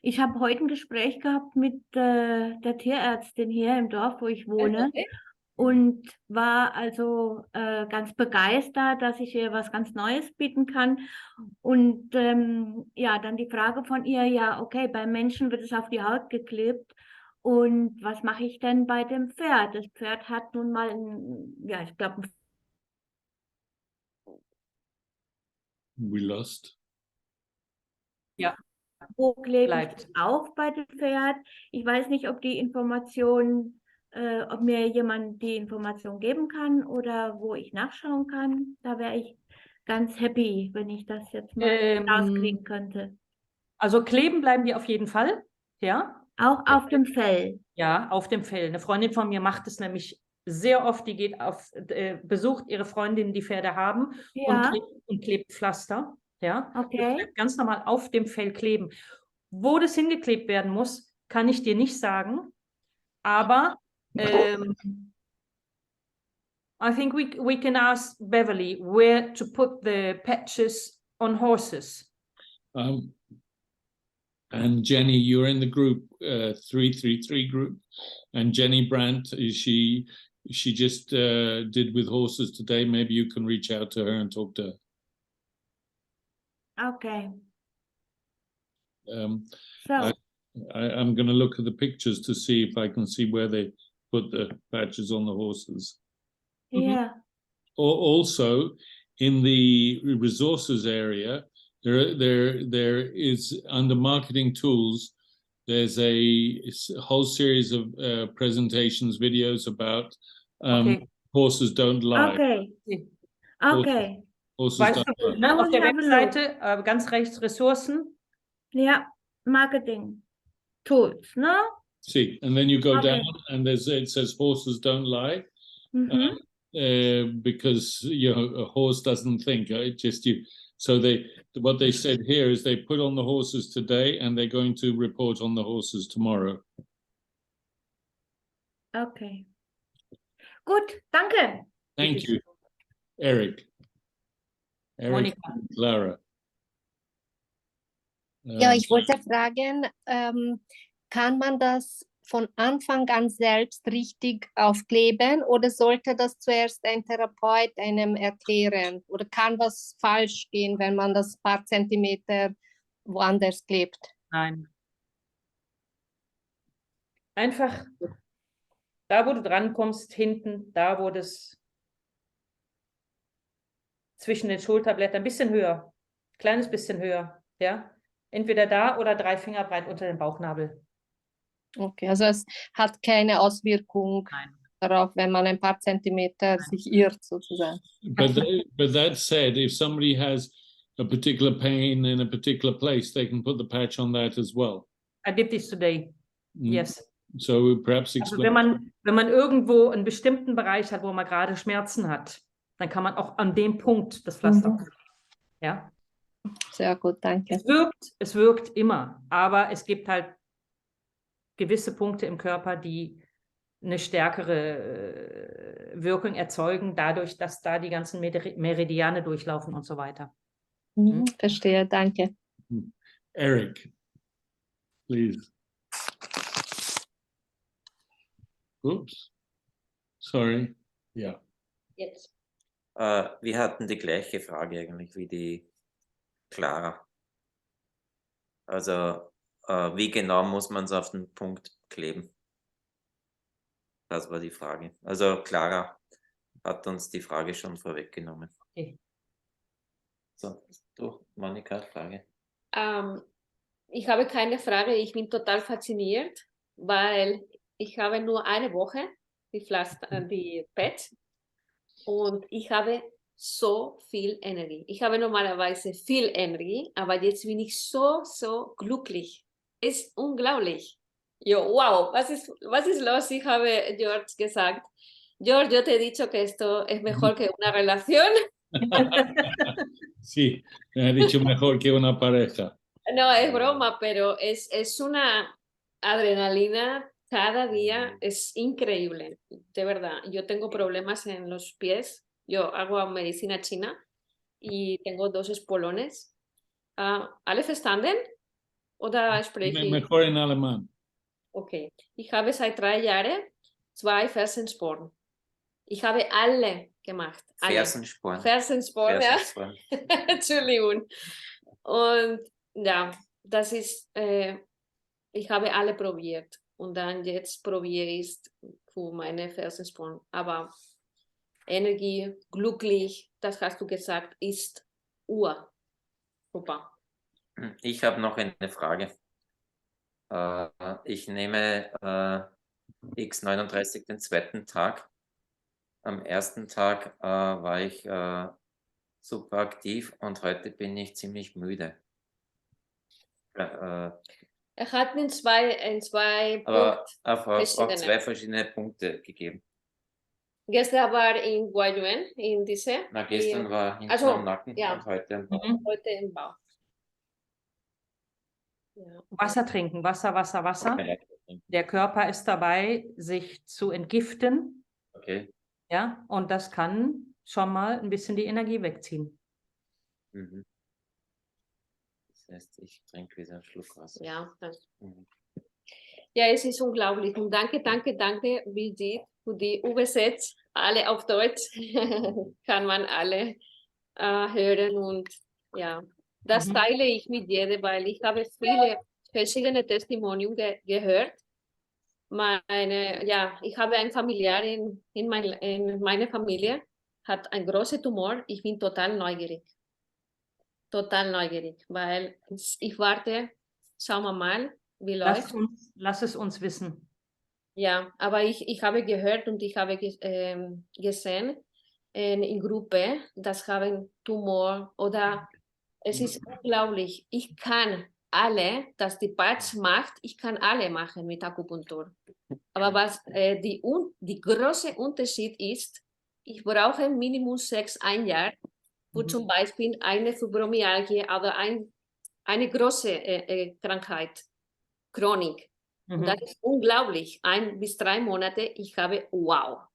Ich habe heute ein Gespräch gehabt mit der Tierärztin hier im Dorf, wo ich wohne. Okay. Und war also ganz begeistert, dass ich ihr was ganz Neues bieten kann. Und ja, dann die Frage von ihr, ja, okay, beim Menschen wird es auf die Haut geklebt. Und was mache ich denn bei dem Pferd? Das Pferd hat nun mal, ja, ich glaube, We lost. Ja. wo klebe Bleibt. ich auch bei dem Pferd? Ich weiß nicht, ob die Information, ob mir jemand die Information geben kann oder wo ich nachschauen kann. Da wäre ich ganz happy, wenn ich das jetzt mal rauskriegen könnte. Also kleben bleiben die auf jeden Fall. Ja? Auch auf dem Fell. Ja, auf dem Fell. Eine Freundin von mir macht es nämlich sehr oft. Die geht besucht ihre Freundinnen, die Pferde haben Ja, und klebt Pflaster. Ja, okay. das bleibt ganz normal auf dem Fell kleben. Wo das hingeklebt werden muss, kann ich dir nicht sagen. Aber I think we can ask Beverly where to put the patches on horses. And Jenny, you're in the group 333 group, and Jenny Brandt, she just did with horses today. Maybe you can reach out to her and talk to her. Okay. So I'm going to look at the pictures to see if I can see where they put the patches on the horses. Yeah. Also, in the resources area, there is under marketing tools. There's a whole series of presentations, videos about horses don't lie. Okay. Okay. Horses Weißt don't du, lie. ne, auf der Webseite, ganz rechts Ressourcen. Ja, Marketing Tools, no? See, and then you go down, and it says horses don't lie. Because a horse doesn't think. It just you. So what they said here is they put on the horses today, and they're going to report on the horses tomorrow. Okay. Gut, danke. Thank you, Eric. Monika. Clara. Ja, ich wollte fragen, kann man das von Anfang an selbst richtig aufkleben oder sollte das zuerst ein Therapeut einem erklären? Oder kann was falsch gehen, wenn man das paar Zentimeter woanders klebt? Nein. Einfach da, wo du drankommst, hinten, da, wo das zwischen den Schulterblättern, ein bisschen höher, kleines bisschen höher, ja. Entweder da oder 3 Finger breit unter dem Bauchnabel. Okay, also es hat keine Auswirkung darauf, wenn man ein paar Zentimeter sich irrt, sozusagen. But that said, if somebody has a particular pain in a particular place, they can put the patch on that as well. I did this today. Yes. So perhaps explain. Also wenn man irgendwo einen bestimmten Bereich hat, wo man gerade Schmerzen hat, dann kann man auch an dem Punkt das Pflaster. Ja. Sehr gut, danke. Es wirkt immer, aber es gibt halt gewisse Punkte im Körper, die eine stärkere Wirkung erzeugen, dadurch, dass da die ganzen Meridiane durchlaufen und so weiter. Verstehe, danke. Eric, please. Oops. Sorry. Ja. Jetzt. Wir hatten die gleiche Frage eigentlich wie die Clara. Also, wie genau muss man es auf den Punkt kleben? Das war die Frage. Also, Clara hat uns die Frage schon vorweggenommen. Okay. So, du, Monika, Frage. Ich habe keine Frage. Ich bin total fasziniert, weil ich habe nur eine Woche die Pads und ich habe so viel Energie. Ich habe normalerweise viel Energie, aber jetzt bin ich so glücklich. Ist unglaublich. Yo, wow, was ist los? Ich habe George gesagt, George, yo te he dicho que esto es mejor que una relación. Sí, me ha dicho mejor que una pareja. No, es broma, pero es una adrenalina cada día, es increíble, de verdad. Yo tengo problemas en los pies, yo hago medicina china y tengo 2 espolones. Alle verstanden? Oder spreche ich? Mejor en alemán. Okay. Ich habe seit 3 Jahren 2 Fersensporen. Ich habe alle gemacht. Alle. Fersensporen, ja. Entschuldigung. Und ja, das ist, ich habe alle probiert. Und dann jetzt probiere ich für meine Fersensporen. Aber Energie, glücklich, das hast du gesagt, ist super. Ich habe noch eine Frage. Ich nehme X39 den 2. Tag. Am 1. Tag war ich super aktiv und heute bin ich ziemlich müde. Er hat in zwei Aber Punkt auf verschiedene. 2 verschiedene Punkte gegeben. Gestern war in Guayuen, in diese. Na, gestern war hinten also, am Nacken ja. und heute am Bauch. Heute im Bauch. Ja. Wasser trinken, Wasser, Wasser, Wasser. Der Körper ist dabei, sich zu entgiften. Okay. Ja, und das kann schon mal ein bisschen die Energie wegziehen. Mhm. Das heißt, ich trinke wieder einen Schluck Wasser. Ja, danke. Mhm. Ja, es ist unglaublich. Und danke, Birgitt, für die Übersetzung. Alle auf Deutsch kann man alle hören. Und ja, das teile ich mit jedem, weil ich habe viele verschiedene Testimonium gehört. Ich habe einen Familiar in meiner Familie, hat einen großen Tumor. Ich bin total neugierig, weil ich warte, schauen wir mal, wie läuft. Lass es uns wissen. Ja, aber ich habe gehört und ich habe gesehen in Gruppe, das haben Tumor oder es ist unglaublich. Ich kann alle, dass die Patch macht, ich kann alle machen mit Akupunktur. Aber was die große Unterschied ist, ich brauche Minimum 1 Jahr für zum Beispiel eine Fibromyalgie oder eine große Krankheit, Chronik. Und das ist unglaublich. 1 bis 3 Monate, ich habe, wow.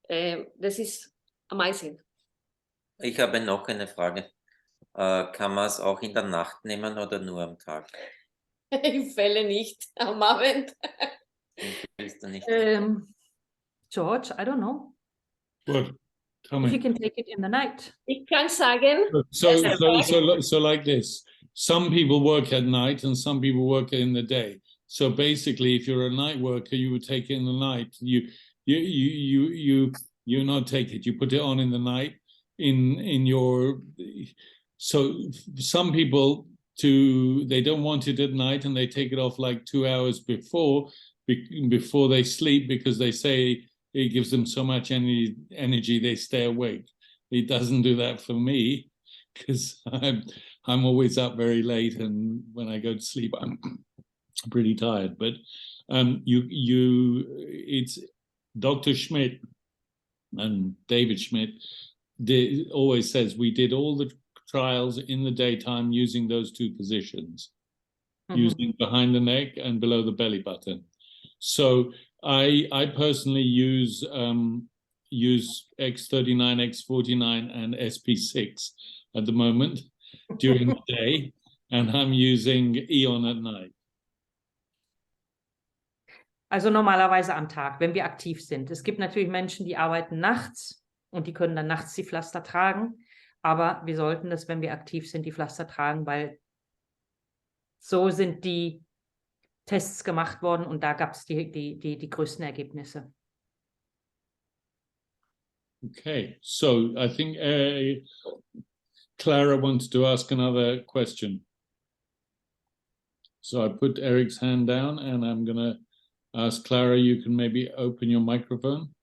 Das ist amazing. Ich habe noch eine Frage. Kann man es auch in der Nacht nehmen oder nur am Tag? Ich fälle nicht am Abend. Willst du nicht? George, I don't know. What? Tell If you me. can take it in the night. Ich kann sagen, So like this. Some people work at night and some people work in the day. So basically, if you're a night worker, you would take it in the night. You not take it. You put it on in the night. In your, so some people they don't want it at night and they take it off like 2 hours before they sleep because they say it gives them so much energy they stay awake. It doesn't do that for me because I'm always up very late, and when I go to sleep I'm pretty tired. But it's Dr. Schmidt and David Schmidt always says we did all the trials in the daytime using those 2 positions, using behind the neck and below the belly button. So I personally use X39, X49 and SP6 at the moment during the day, and I'm using Eon at night. Also normalerweise am Tag, wenn wir aktiv sind. Es gibt natürlich Menschen, die arbeiten nachts und die können dann nachts die Pflaster tragen. Aber wir sollten das, wenn wir aktiv sind, die Pflaster tragen, weil so sind die Tests gemacht worden und da gab es die größten Ergebnisse. Okay, so I think Clara wants to ask another question. So I put Eric's hand down and I'm going to ask Clara, you can maybe open your microphone.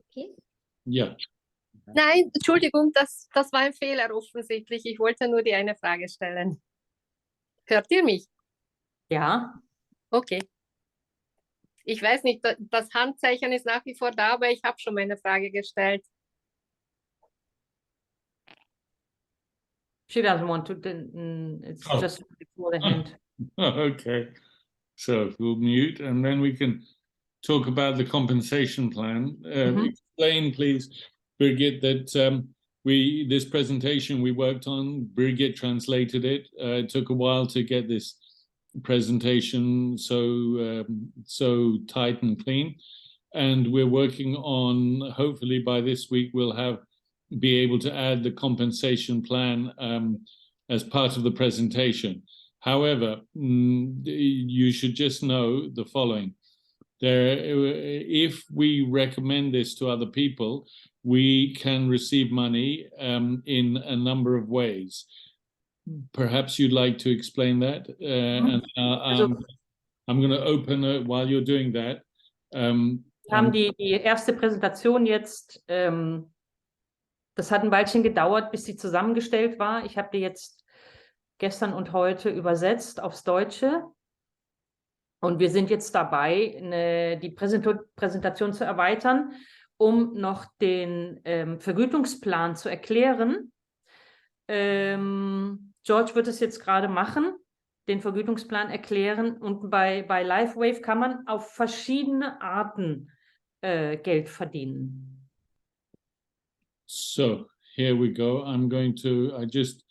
Okay. Ja. Nein, Entschuldigung, das war ein Fehler offensichtlich. Ich wollte nur die eine Frage stellen. Hört ihr mich? Ja. Okay. Ich weiß nicht, das Handzeichen ist nach wie vor da, aber ich habe schon meine Frage gestellt. She doesn't want to, it's just before the hand. Okay, so we'll mute and then we can talk about the compensation plan. Explain, please, Birgitt, that this presentation we worked on, Birgitt translated it. It took a while to get this presentation so tight and clean, and we're working on, hopefully by this week we'll be able to add the compensation plan as part of the presentation. However, you should just know the following. If we recommend this to other people, we can receive money in a number of ways. Perhaps you'd like to explain that. And I'm going to open it while you're doing that. Wir haben die erste Präsentation jetzt, das hat ein Weilchen gedauert, bis sie zusammengestellt war. Ich habe die jetzt gestern und heute übersetzt aufs Deutsche. Und wir sind jetzt dabei, die Präsentation zu erweitern, um noch den Vergütungsplan zu erklären. George wird es jetzt gerade machen, den Vergütungsplan erklären. Und bei LiveWave kann man auf verschiedene Arten Geld verdienen. So here we go. I'm going to, I just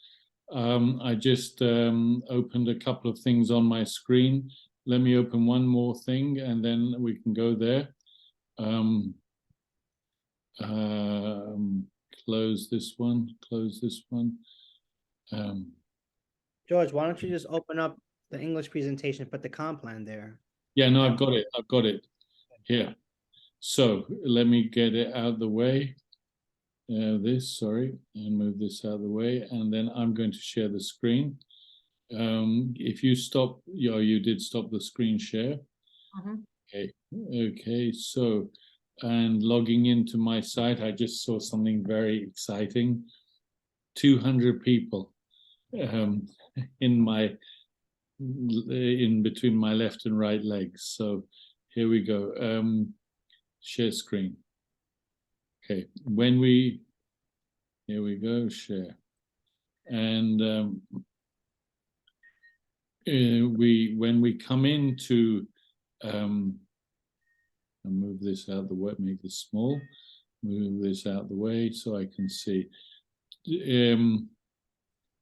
opened a couple of things on my screen. Let me open one more thing and then we can go there. Close this one, close this one. George, why don't you just open up the English presentation, put the comp plan there? Yeah, no, I've got it here. So let me get it out of the way. Sorry, and move this out of the way, and then I'm going to share the screen. If you stop, you did stop the screen share. Okay, so, and logging into my site, I just saw something very exciting. 200 people in between my left and right legs. So here we go. Share screen. Okay, here we go, share. And when we come into, I'll move this out of the way, make this small, move this out of the way so I can see. When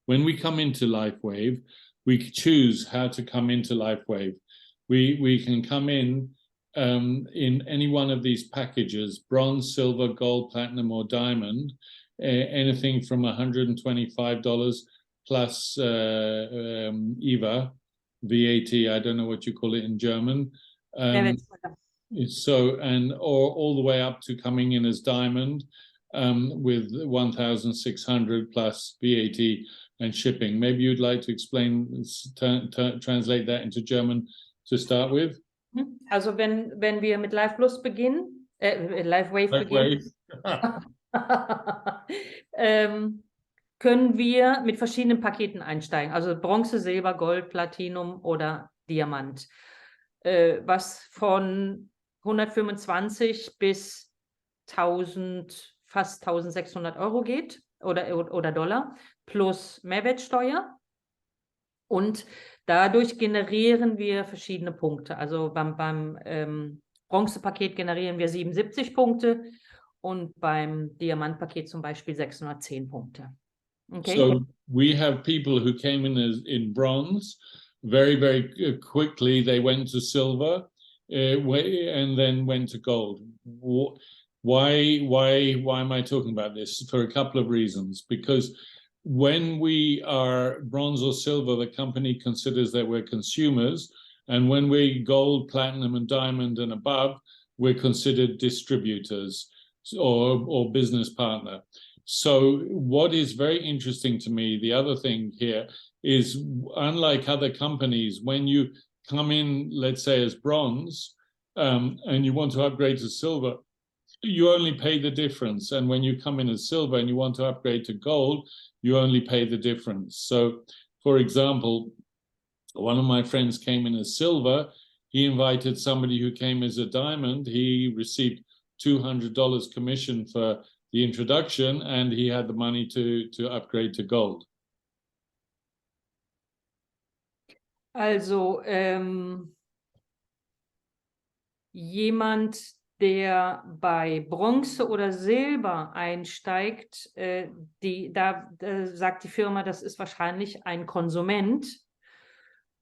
we come into LiveWave, we choose how to come into LiveWave. We can come in any one of these packages: bronze, silver, gold, platinum, or diamond. Anything from $125 plus IVA, VAT. I don't know what you call it in German. So, or all the way up to coming in as diamond with 1,600 plus VAT and shipping. Maybe you'd like to explain, translate that into German to start with. Also wenn wir mit Live Plus beginnen, LiveWave beginnen, können wir mit verschiedenen Paketen einsteigen. Also Bronze, Silber, Gold, Platinum oder Diamant. Was von 125 bis 1000, fast 1600 Euro geht oder Dollar plus Mehrwertsteuer. Und dadurch generieren wir verschiedene Punkte. Also beim Bronzepaket generieren wir 77 Punkte und beim Diamantpaket zum Beispiel 610 Punkte. Okay. So we have people who came in bronze. Very, very quickly they went to silver and then went to gold. Why am I talking about this? For a couple of reasons. Because when we are bronze or silver, the company considers that we're consumers. And when we're gold, platinum, and diamond and above, we're considered distributors or business partner. So what is very interesting to me, the other thing here, is unlike other companies, when you come in, let's say, as bronze, and you want to upgrade to silver, you only pay the difference. And when you come in as silver and you want to upgrade to gold, you only pay the difference. So, for example, one of my friends came in as silver. He invited somebody who came as a diamond. He received $200 commission for the introduction, and he had the money to upgrade to gold. Also jemand, der bei Bronze oder Silber einsteigt, sagt die Firma, das ist wahrscheinlich ein Konsument.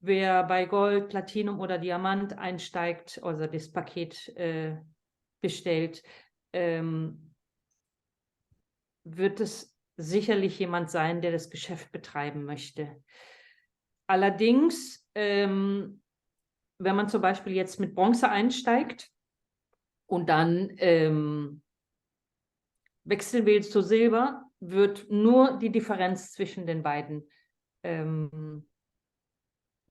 Wer bei Gold, Platinum oder Diamant einsteigt, also das Paket bestellt, wird es sicherlich jemand sein, der das Geschäft betreiben möchte. Allerdings, wenn man zum Beispiel jetzt mit Bronze einsteigt und dann wechseln will zu Silber, wird nur die Differenz zwischen den beiden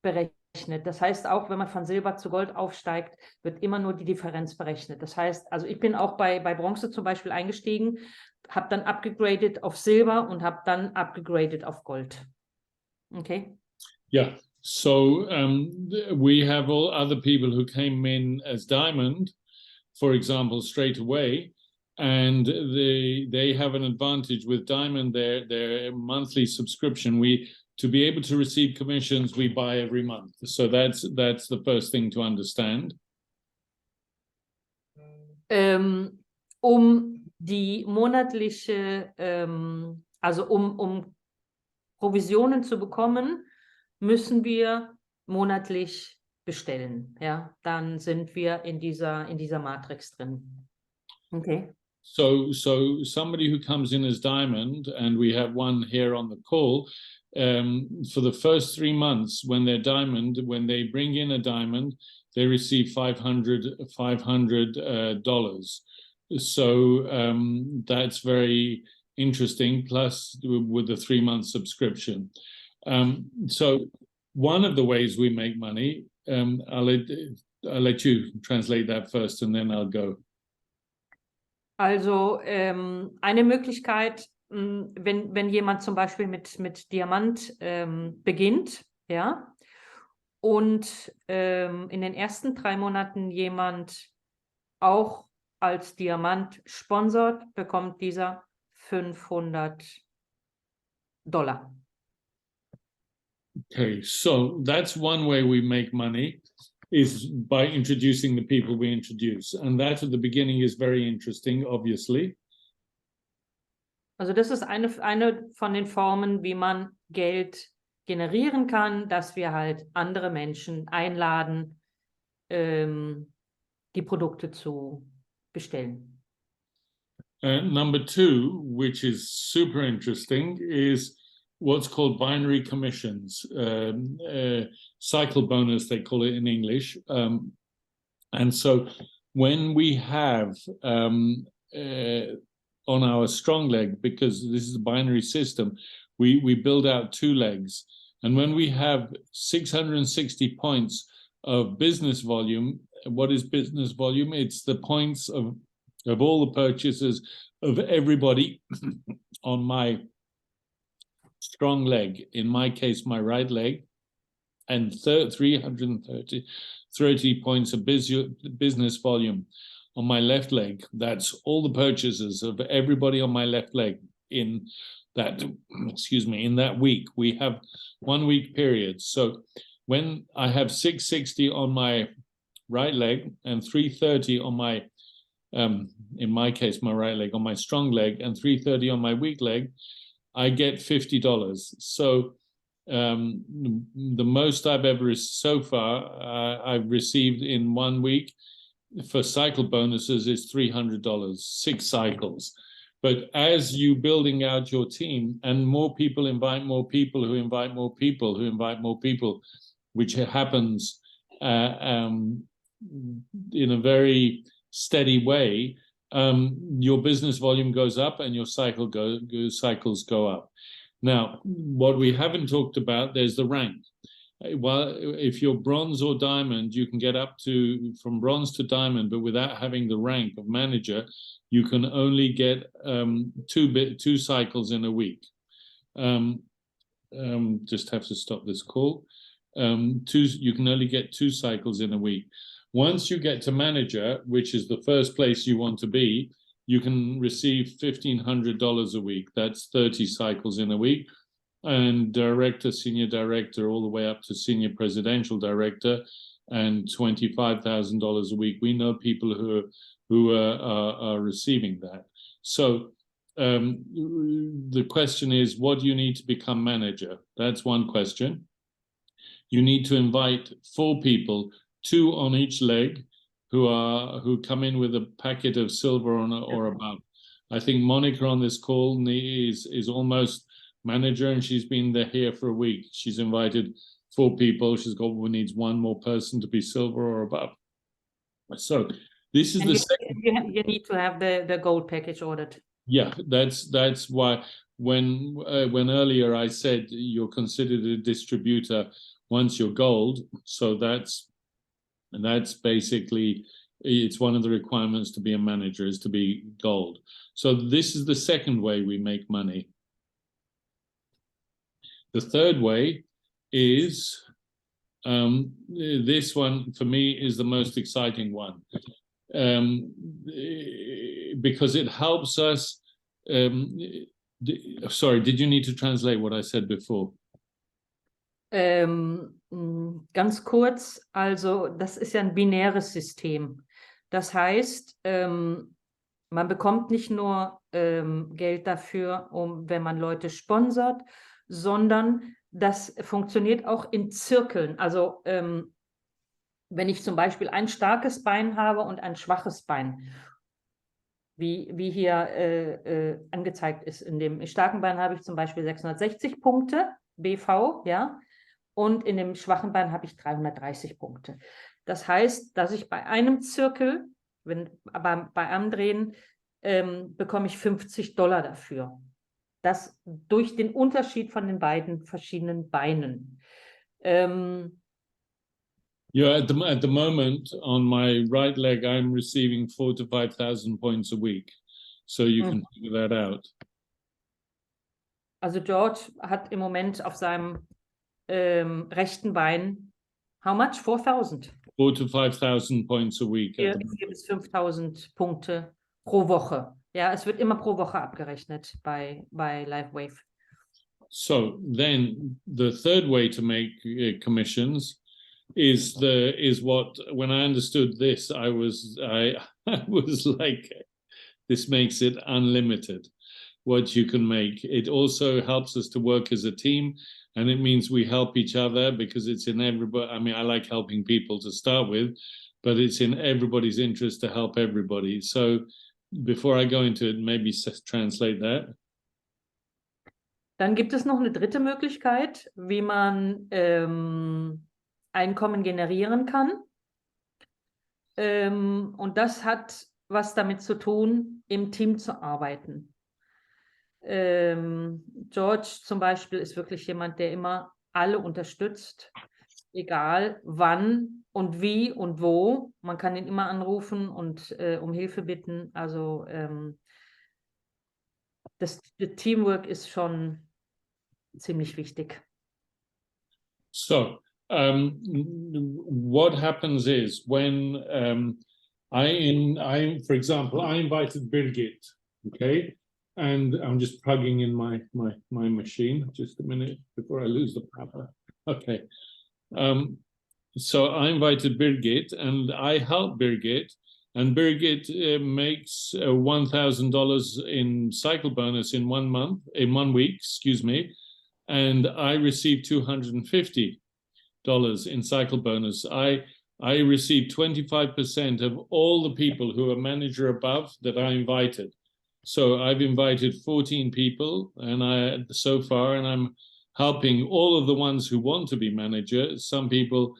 berechnet. Das heißt, auch wenn man von Silber zu Gold aufsteigt, wird immer nur die Differenz berechnet. Das heißt, also ich bin auch bei Bronze zum Beispiel eingestiegen, habe dann abgegradet auf Silber und habe dann abgegradet auf Gold. Okay. Yeah. So we have all other people who came in as diamond, for example, straight away, and they have an advantage with diamond. Their monthly subscription, to be able to receive commissions, we buy every month. So that's the first thing to understand. Die monatliche, also um Provisionen zu bekommen, müssen wir monatlich bestellen. Ja, dann sind wir in dieser Matrix drin. Okay. So somebody who comes in as diamond, and we have one here on the call, for the first 3 months when they're diamond, when they bring in a diamond, they receive $500. So that's very interesting, plus with the 3-month subscription. So one of the ways we make money, I'll let you translate that first and then I'll go. Also eine Möglichkeit, wenn jemand zum Beispiel mit Diamant beginnt, ja, und in den ersten 3 Monaten jemand auch als Diamant sponsort, bekommt dieser $500. Okay, so that's one way we make money, is by introducing the people we introduce. And that at the beginning is very interesting, obviously. Also das ist eine von den Formen, wie man Geld generieren kann, dass wir halt andere Menschen einladen, die Produkte zu bestellen. Number 2, which is super interesting, is what's called binary commissions, cycle bonus, they call it in English. And so when we have on our strong leg, because this is a binary system, we build out 2 legs. And when we have 660 points of business volume, what is business volume? It's the points of all the purchases of everybody on my strong leg, in my case, my right leg, and 330 points of business volume on my left leg. That's all the purchases of everybody on my left leg in that, in that week. We have 1 week period. So when I have 660 on my right leg and 330 on my, in my case, my right leg, on my strong leg, and 330 on my weak leg, I get $50. So the most I've ever, so far, I've received in 1 week for cycle bonuses is $300, 6 cycles. But as you building out your team, and more people invite more people who invite more people who invite more people, which happens in a very steady way, your business volume goes up and your cycles go up. Now, what we haven't talked about, there's the rank. Well, if you're bronze or diamond, you can get up to from bronze to diamond, but without having the rank of manager, you can only get 2 cycles in a week. Just have to stop this call. You can only get 2 cycles in a week. Once you get to manager, which is the first place you want to be, you can receive $1,500 a week. That's 30 cycles in a week. And director, senior director, all the way up to senior presidential director, and $25,000 a week. We know people who are receiving that. So the question is, what do you need to become manager? That's one question. You need to invite 4 people, 2 on each leg, who come in with a packet of silver or above. I think Monica on this call is almost manager, and she's been here for a week. She's invited 4 people. She's got needs 1 more person to be silver or above. So this is second. You need to have the gold package ordered. Yeah, that's why when earlier I said you're considered a distributor once you're gold. So that's basically, it's one of the requirements to be a manager, is to be gold. So this is the second way we make money. The third way is, this one for me is the most exciting one, because it helps us. Sorry, did you need to translate what I said before? Ganz kurz, also das ist ja ein binäres System. Das heißt, man bekommt nicht nur Geld dafür, wenn man Leute sponsert, sondern das funktioniert auch in Zirkeln. Also wenn ich zum Beispiel ein starkes Bein habe und ein schwaches Bein, wie hier angezeigt ist. In dem starken Bein habe ich zum Beispiel 660 Punkte, BV, ja, und in dem schwachen Bein habe ich 330 Punkte. Das heißt, dass ich bei einem Zirkel, bei einem Drehen, bekomme ich $50 dafür. Das durch den Unterschied von den beiden verschiedenen Beinen. Yeah, at the moment, on my right leg, I'm receiving 4,000 to 5,000 points a week. So you can figure that out. Also George hat im Moment auf seinem rechten Bein, how much? 4,000? 4,000 to 5,000 points a week. 4,000 bis 5,000 Punkte pro Woche. Ja, es wird immer pro Woche abgerechnet bei LiveWave. So then the third way to make commissions is what, when I understood this, I was like, this makes it unlimited what you can make. It also helps us to work as a team, and it means we help each other, because it's in everybody. I mean, I like helping people to start with, but it's in everybody's interest to help everybody. So before I go into it, maybe translate that. Dann gibt es noch eine dritte Möglichkeit, wie man Einkommen generieren kann. Und das hat was damit zu tun, im Team zu arbeiten. George zum Beispiel ist wirklich jemand, der immer alle unterstützt, egal wann und wie und wo. Man kann ihn immer anrufen und um Hilfe bitten. Also das Teamwork ist schon ziemlich wichtig. So what happens is when for example, I invited Birgitt, okay, and I'm just plugging in my machine. Just a minute before I lose the power. Okay. So I invited Birgitt, and I helped Birgitt, and Birgitt makes $1,000 in cycle bonus in 1 week, excuse me, and I received $250 in cycle bonus. I received 25% of all the people who are manager above that I invited. So I've invited 14 people, and so far, and I'm helping all of the ones who want to be manager. Some people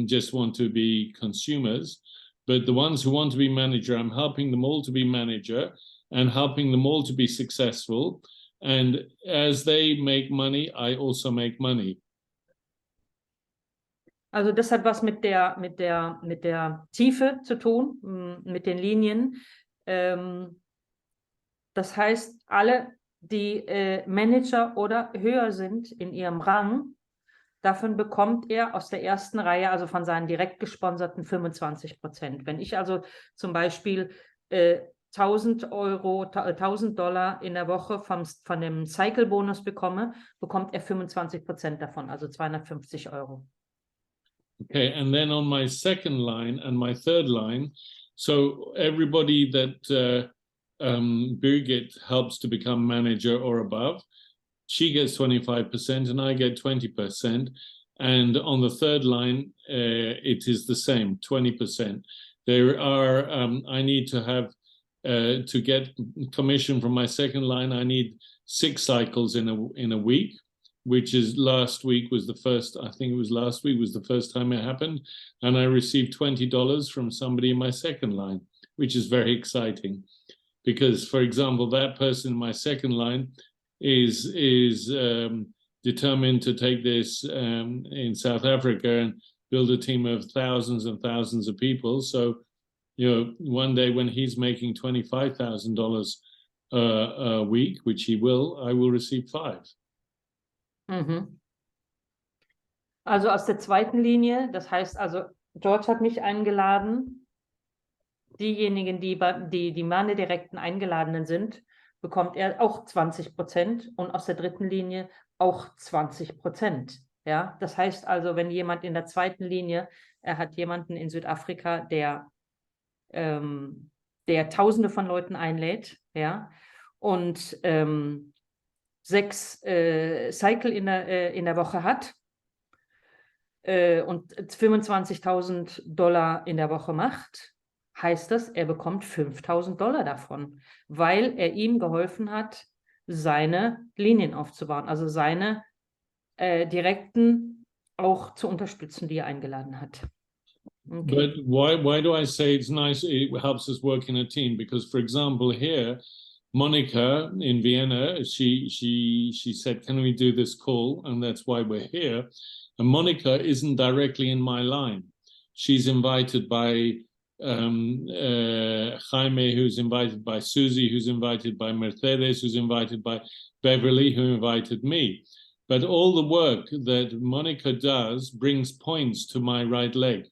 just want to be consumers, but the ones who want to be manager, I'm helping them all to be manager and helping them all to be successful. And as they make money, I also make money. Also das hat was mit der Tiefe zu tun, mit den Linien. Das heißt, alle, die Manager oder höher sind in ihrem Rang, davon bekommt er aus der ersten Reihe, also von seinen direkt gesponserten 25%. Wenn ich also zum Beispiel $1,000 in der Woche von dem Cycle-Bonus bekomme, bekommt er 25% davon, also 250 Euro. Okay, and then on my second line and my third line, so everybody that Birgitt helps to become manager or above, she gets 25% and I get 20%. And on the third line, it is the same, 20%. There are, I need to have, to get commission from my second line, I need 6 cycles in a week, which is last week was the first, I think it was last week was the first time it happened. And I received $20 from somebody in my second line, which is very exciting. Because, for example, that person in my second line is determined to take this in South Africa and build a team of thousands and thousands of people. So, you know, one day when he's making $25,000 a week, which he will, I will receive 5. Mhm. Also aus der zweiten Linie, das heißt also, George hat mich eingeladen. Diejenigen, die meine direkten Eingeladenen sind, bekommt er auch 20% und aus der dritten Linie auch 20%. Ja, das heißt also, wenn jemand in der zweiten Linie, er hat jemanden in Südafrika, der Tausende von Leuten einlädt, ja, und 6 Cycle in der Woche hat und $25.000 in der Woche macht, heißt das, er bekommt $5.000 davon, weil er ihm geholfen hat, seine Linien aufzubauen, also seine Direkten auch zu unterstützen, die er eingeladen hat. Okay. But why do I say it's nice? It helps us work in a team because, for example, here, Monica in Vienna, she said, "Can we do this call?" And that's why we're here. And Monica isn't directly in my line. She's invited by Jaime, who's invited by Susie, who's invited by Mercedes, who's invited by Beverly, who invited me. But all the work that Monica does brings points to my right leg.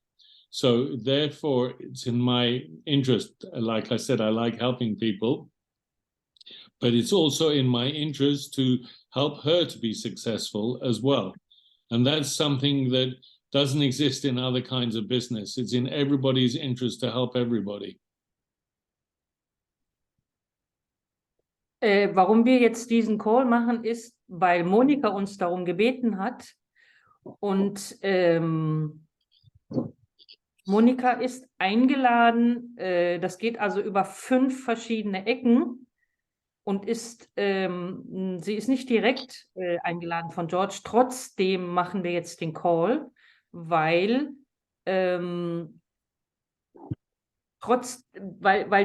So therefore, it's in my interest. Like I said, I like helping people, but it's also in my interest to help her to be successful as well. And that's something that doesn't exist in other kinds of business. It's in everybody's interest to help everybody. Warum wir jetzt diesen Call machen, ist, weil Monika uns darum gebeten hat und Monika ist eingeladen, das geht also über 5 verschiedene Ecken und sie ist nicht direkt eingeladen von George. Trotzdem machen wir jetzt den Call, weil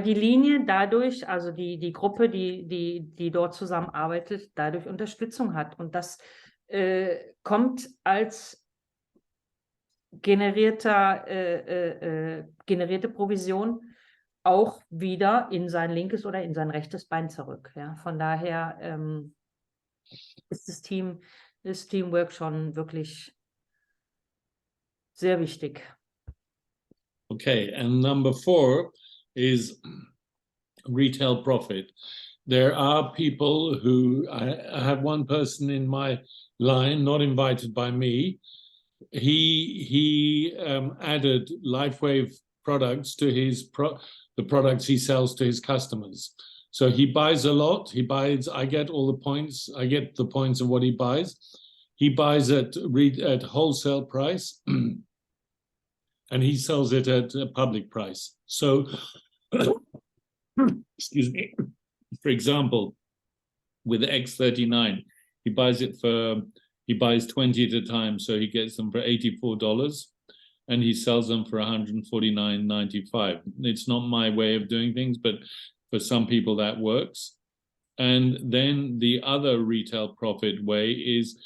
die Linie dadurch, also die Gruppe, die dort zusammenarbeitet, dadurch Unterstützung hat. Und das kommt als generierte Provision auch wieder in sein linkes oder in sein rechtes Bein zurück. Ja? Von daher ist das Teamwork schon wirklich sehr wichtig. Okay, and number 4 is retail profit. There are people who, I have one person in my line, not invited by me. He added LifeWave products to the products he sells to his customers. So he buys a lot. I get all the points. I get the points of what he buys. He buys at wholesale price, and he sells it at a public price. So, excuse me. For example, with X39, he buys 20 at a time, so he gets them for $84, and he sells them for $149.95. It's not my way of doing things, but for some people that works. And then the other retail profit way is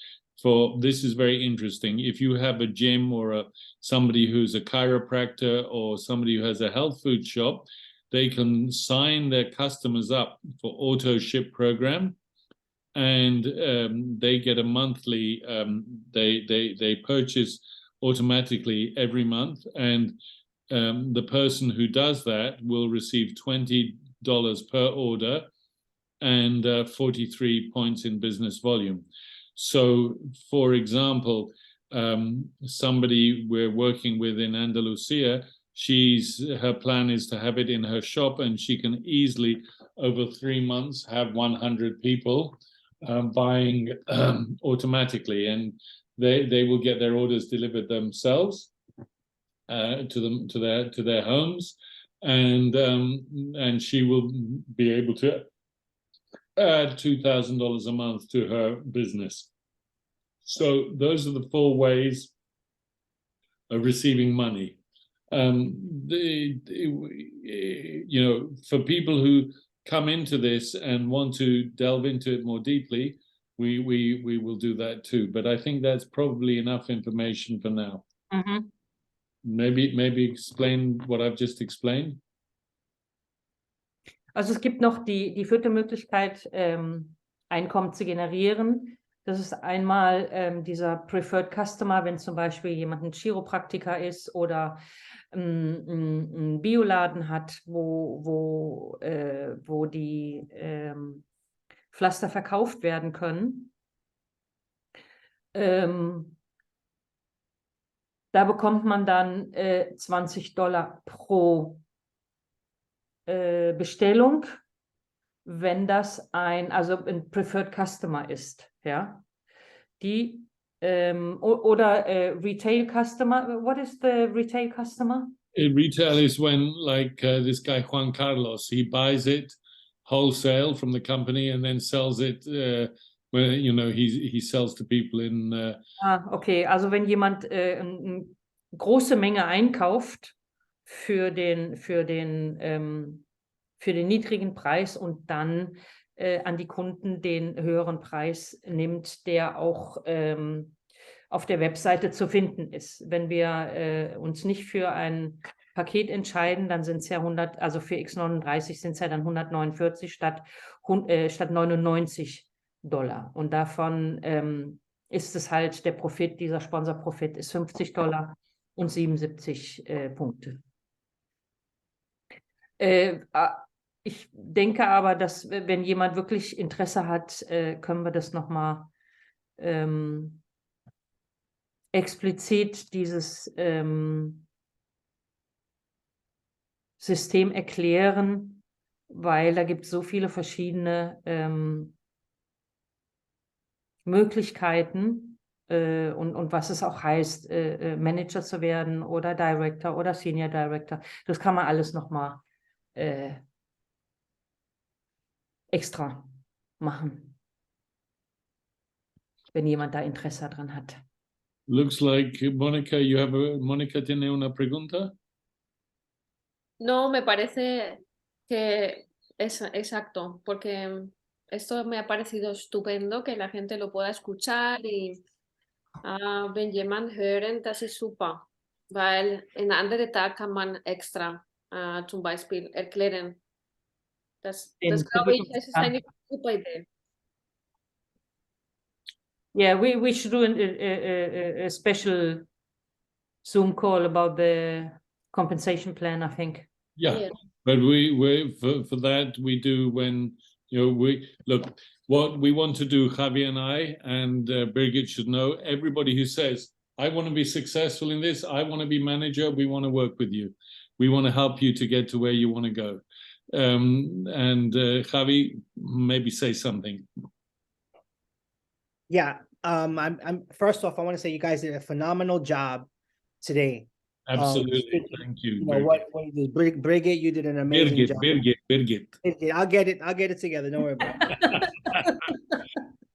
this is very interesting. If you have a gym or somebody who's a chiropractor or somebody who has a health food shop, they can sign their customers up for auto ship program. And they get a monthly, they purchase automatically every month. And the person who does that will receive $20 per order and 43 points in business volume. So, for example, somebody we're working with in Andalusia, her plan is to have it in her shop, and she can easily, over 3 months, have 100 people buying automatically, and they will get their orders delivered themselves to their homes, and she will be able to add $2,000 a month to her business. So those are the 4 ways of receiving money. For people who come into this and want to delve into it more deeply, we will do that too. But I think that's probably enough information for now. Mhm. Maybe explain what I've just explained. Also es gibt noch die 4. Möglichkeit, Einkommen zu generieren. Das ist einmal dieser Preferred Customer, wenn zum Beispiel jemand ein Chiropraktiker ist oder ein Bioladen hat, wo die Pflaster verkauft werden können. Da bekommt man dann $20 pro Bestellung, wenn das ein Preferred Customer ist, ja. Die oder Retail Customer. What is the Retail Customer? Retail is when, like this guy Juan Carlos, he buys it wholesale from the company and then sells it. Well, you know, he sells to people in. Okay, also wenn jemand eine große Menge einkauft für den niedrigen Preis und dann an die Kunden den höheren Preis nimmt, der auch auf der Webseite zu finden ist. Wenn wir uns nicht für ein Paket entscheiden, dann sind es ja also für X39 sind es ja dann 149 statt 99 $. Und davon ist es halt der Profit, dieser Sponsorprofit ist $50 und 77 Punkte. Ich denke aber, dass wenn jemand wirklich Interesse hat, können wir das nochmal explizit dieses System erklären, weil da gibt es so viele verschiedene Möglichkeiten und was es auch heißt, Manager zu werden oder Director oder Senior Director. Das kann man alles nochmal extra machen, wenn jemand da Interesse dran hat. Looks like Monica, Monica tiene una pregunta. No, me parece que es exacto, porque esto me ha parecido estupendo que la gente lo pueda escuchar y wenn jemand hören, das ist super, weil in anderen Tag kann man extra zum Beispiel erklären. Das glaube ich, das ist eine super Idee. Yeah, we should do a special Zoom call about the compensation plan, I think. Yeah. But we for that we do when, you know, we look what we want to do. Javi and I and Birgitt should know. Everybody who says, "I want to be successful in this. I want to be manager. We want to work with you. We want to help you to get to where you want to go." And Javi, maybe say something. Yeah. I'm first off, I want to say you guys did a phenomenal job today. Absolutely. Thank you. You know what you did, Birgitt, you did an amazing job. Birgitt. I'll get it together. Don't worry about it.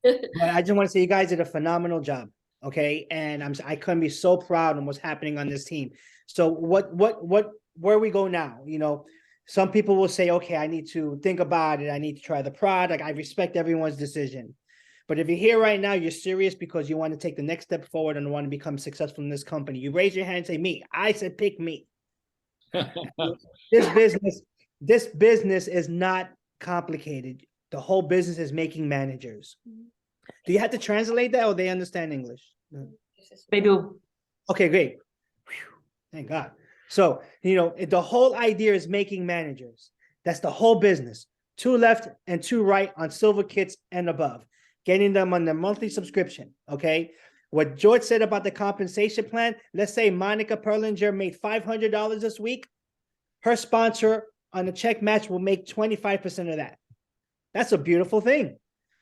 But I just want to say you guys did a phenomenal job. Okay. And I couldn't be so proud of what's happening on this team. So where we go now, you know, some people will say, okay, I need to think about it. I need to try the product. I respect everyone's decision. But if you're here right now, you're serious because you want to take the next step forward and want to become successful in this company. You raise your hand and say, me. I said, pick me. This business is not complicated. The whole business is making managers. Do you have to translate that or they understand English? They do. Okay, great. Whew, thank God. So, you know, the whole idea is making managers. That's the whole business. 2 left and 2 right on silver kits and above. Getting them on their monthly subscription, okay? What George said about the compensation plan, let's say Monica Perlinger made $500 this week. Her sponsor on the check match will make 25% of that. That's a beautiful thing.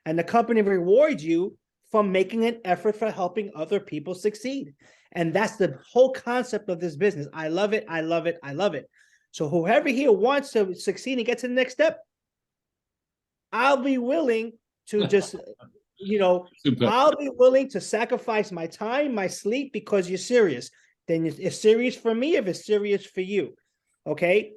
And the company rewards you for making an effort for helping other people succeed. And that's the whole concept of this business. I love it. I love it. I love it. So whoever here wants to succeed and get to the next step, I'll be willing to just, you know, I'll be willing to sacrifice my time, my sleep, because you're serious. Then it's serious for me if it's serious for you. Okay?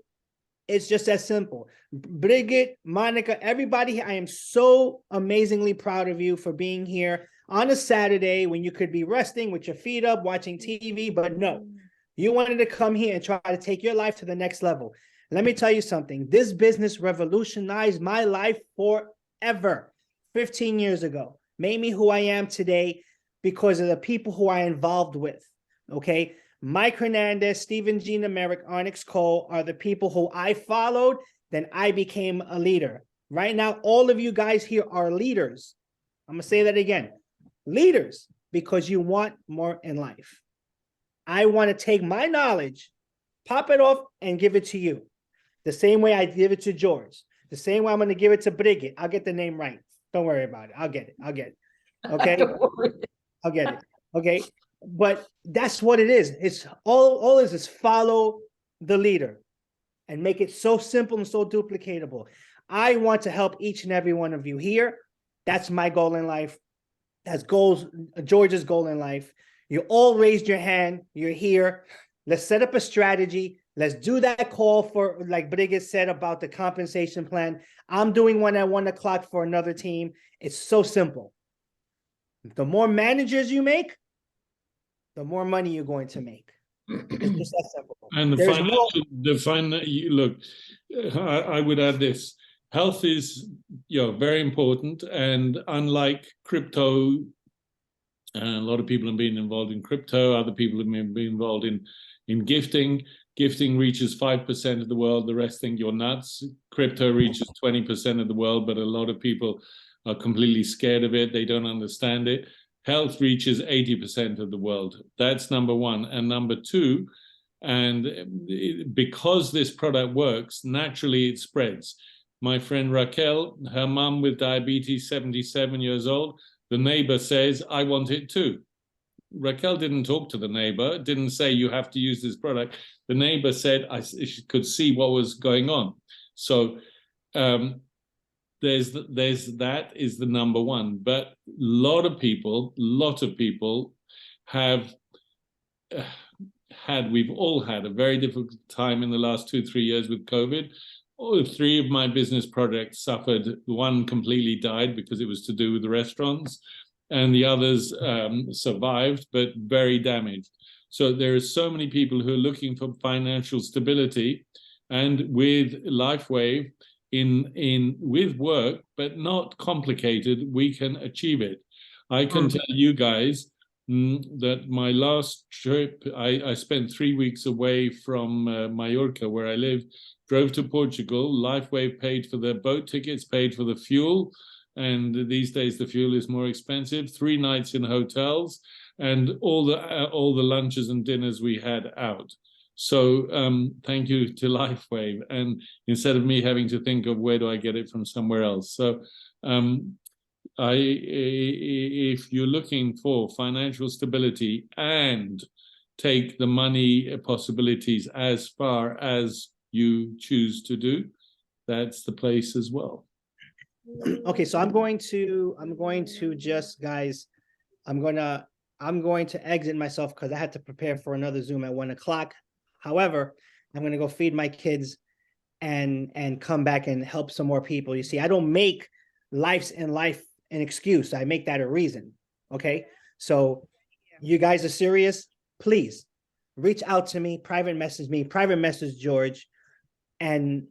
It's just that simple. Birgitt, Monica, everybody, I am so amazingly proud of you for being here on a Saturday when you could be resting with your feet up, watching TV, but no, you wanted to come here and try to take your life to the next level. Let me tell you something. This business revolutionized my life forever. 15 years ago. made me who I am today because of the people who I involved with. Okay. Mike Hernandez, Stephen G. Nemerick, Onyx Cole are the people who I followed. Then I became a leader. Right now, all of you guys here are leaders. I'm going to say that again. Leaders, because you want more in life. I want to take my knowledge, pop it off, and give it to you. The same way I give it to George. The same way I'm going to give it to Birgitt. I'll get the name right. Don't worry about it. I'll get it. I'll get it. Okay? I'll get it. Okay? But that's what it is. It's all it is follow the leader and make it so simple and so duplicatable. I want to help each and every one of you here. That's my goal in life. That's George's goal in life. You all raised your hand. You're here. Let's set up a strategy. Let's do that call for, like Birgitt said, about the compensation plan. I'm doing one at 1 o'clock for another team. It's so simple. The more managers you make, the more money you're going to make. It's just that simple. And look, I would add this. Health is, very important. And unlike crypto, and a lot of people have been involved in crypto, other people have been involved in gifting. Gifting reaches 5% of the world. The rest think you're nuts. Crypto reaches 20% of the world, but a lot of people are completely scared of it. They don't understand it. Health reaches 80% of the world. That's number one. And number two, and because this product works, naturally it spreads. My friend Raquel, her mum with diabetes, 77 years old, the neighbor says, I want it too. Raquel didn't talk to the neighbor, didn't say you have to use this product. The neighbor said she could see what was going on. So there's that is the number one. But a lot of people have we've all had a very difficult time in the last 2-3 years with COVID. All 3 of my business projects suffered. One completely died because it was to do with the restaurants, and the others survived, but very damaged. So there are so many people who are looking for financial stability, and with LifeWave, with work, but not complicated, we can achieve it. I can tell you guys that my last trip, I spent 3 weeks away from Mallorca, where I live, drove to Portugal. LifeWave paid for the boat tickets, paid for the fuel, and these days the fuel is more expensive. 3 nights in hotels, and all the lunches and dinners we had out. So thank you to LifeWave, and instead of me having to think of where do I get it from somewhere else. So if you're looking for financial stability and take the money possibilities as far as you choose to do, that's the place as well. Okay, so I'm going to just, guys, I'm going to exit myself because I had to prepare for another Zoom at 1 o'clock. However, I'm going to go feed my kids and come back and help some more people. You see, I don't make life an excuse. I make that a reason. Okay, so you guys are serious? Please reach out to me, private message George, and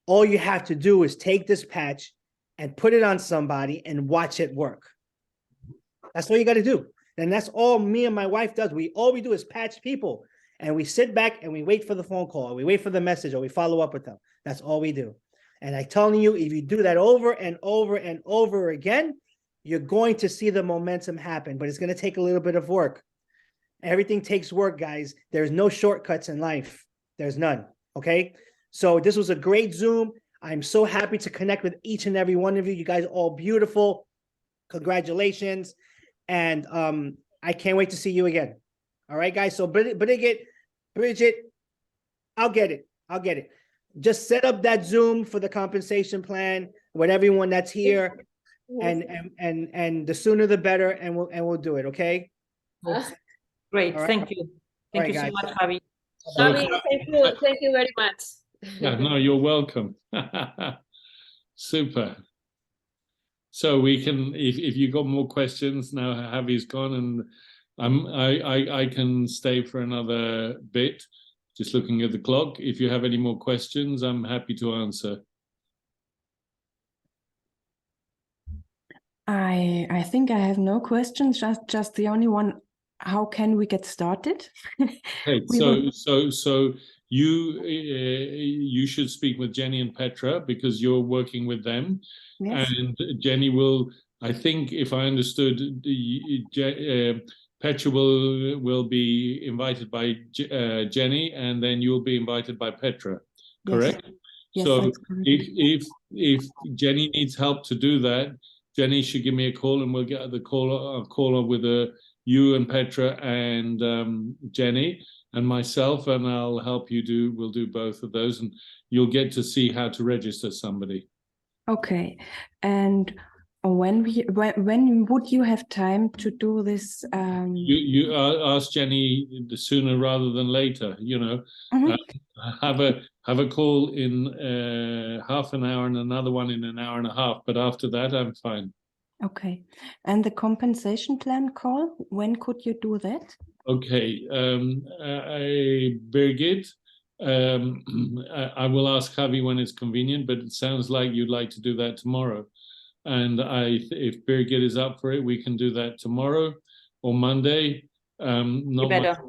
all you have to do is take this patch and put it on somebody and watch it work. That's all you got to do. And that's all me and my wife does. All we do is patch people, and we sit back and we wait for the phone call, or we wait for the message, or we follow up with them. That's all we do. And I'm telling you, if you do that over and over and over again, you're going to see the momentum happen, but it's going to take a little bit of work. Everything takes work, guys. There's no shortcuts in life. There's none. Okay. So this was a great Zoom. I'm so happy to connect with each and every one of you. You guys are all beautiful. Congratulations. And I can't wait to see you again. All right, guys. So Birgitt, I'll get it. Just set up that Zoom for the compensation plan with everyone that's here. And the sooner the better, and we'll do it, okay? Great, right. Thank you. Thank you so much, Javi. Javi, thank you very much. Yeah, no, you're welcome. Super. So we can, if you got more questions now, Javi's gone, and I can stay for another bit. Just looking at the clock. If you have any more questions, I'm happy to answer. I think I have no questions, just the only one. How can we get started? Okay, We will- so you should speak with Jenny and Petra because you're working with them, Yes. and Jenny will. I think, if I understood, Petra will be invited by Jenny, and then you'll be invited by Petra. Correct? Yes, So that's correct. if Jenny needs help to do that, Jenny should give me a call, and we'll get the call with you and Petra and Jenny and myself, and I'll help you we'll do both of those, and you'll get to see how to register somebody. Okay, and when would you have time to do this? You ask Jenny the sooner rather than later. You know, have a call in half an hour and another one in an hour and a half. But after that, I'm fine. Okay, and the compensation plan call, when could you do that? Okay, Birgitt, I will ask Javi when it's convenient, but it sounds like you'd like to do that tomorrow. And if Birgitt is up for it, we can do that tomorrow or Monday. Not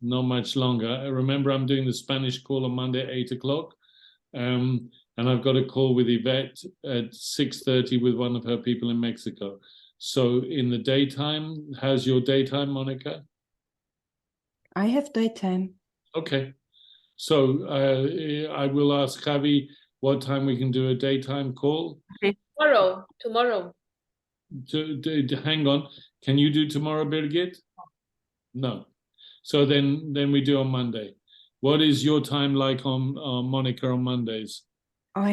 much longer. Remember, I'm doing the Spanish call on Monday at 8 o'clock. And I've got a call with Yvette at 6:30 with one of her people in Mexico. So in the daytime, how's your daytime, Monica? I have daytime. Okay. So I will ask Javi what time we can do a daytime call. Tomorrow. Hang on. Can you do tomorrow, Birgitt? No. So then we do on Monday. What is your time like on Monica on Mondays? I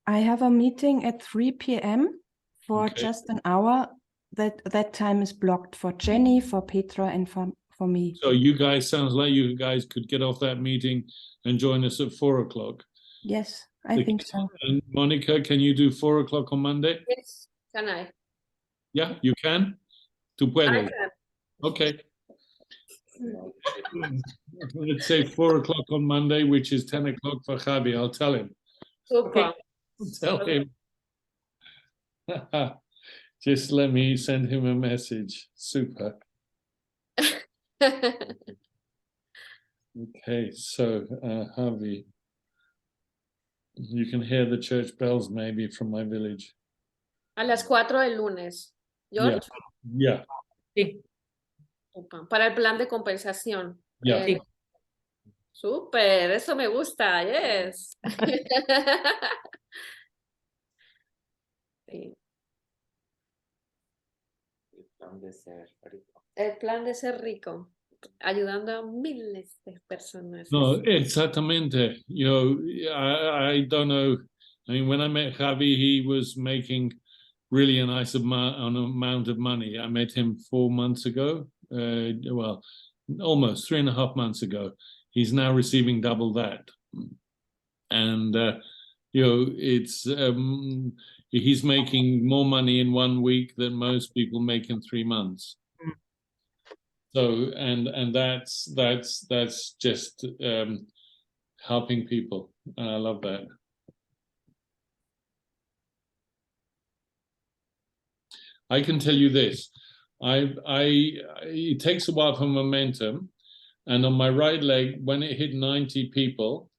have a meeting at 3 p.m. for just an hour. That time is blocked for Jenny, for Petra, and for me. So sounds like you guys could get off that meeting and join us at 4 o'clock. Yes, I think so. And Monica, can you do 4 o'clock on Monday? Yes, can I? Yeah, you can? Tu puedes. I can. Okay. Let's say 4 o'clock on Monday, which is 10 o'clock for Javi. I'll tell him. Super. Tell him. Just let me send him a message. Super. Okay, so Javi, you can hear the church bells maybe from my village. A las 4 del lunes. George? Yeah. Sí. Para el plan de compensación. Yeah. Sí. Súper, eso me gusta, yes. Sí. El plan de ser rico, ayudando a miles de personas. No, exactamente. You know, I don't know. I mean, when I met Javi, he was making really a nice amount of money. I met him 4 months ago. Well, almost 3.5 months ago. He's now receiving double that. And, you know, it's he's making more money in 1 week than most people make in 3 months. So, and that's just helping people. And I love that. I can tell you this, it takes a while for momentum. And on my right leg, when it hit 90 people,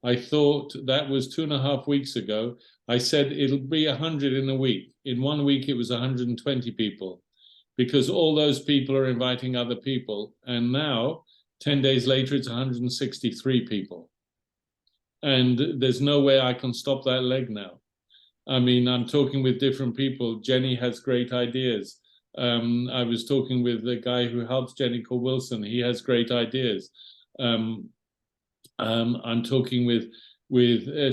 I thought that was 2.5 weeks ago. I said, it'll be 100 in a week. In 1 week, it was 120 people because all those people are inviting other people. And now 10 days later, it's 163 people. And there's no way I can stop that leg now. I mean, I'm talking with different people. Jenny has great ideas. I was talking with the guy who helps Jenny called Wilson. He has great ideas. I'm talking with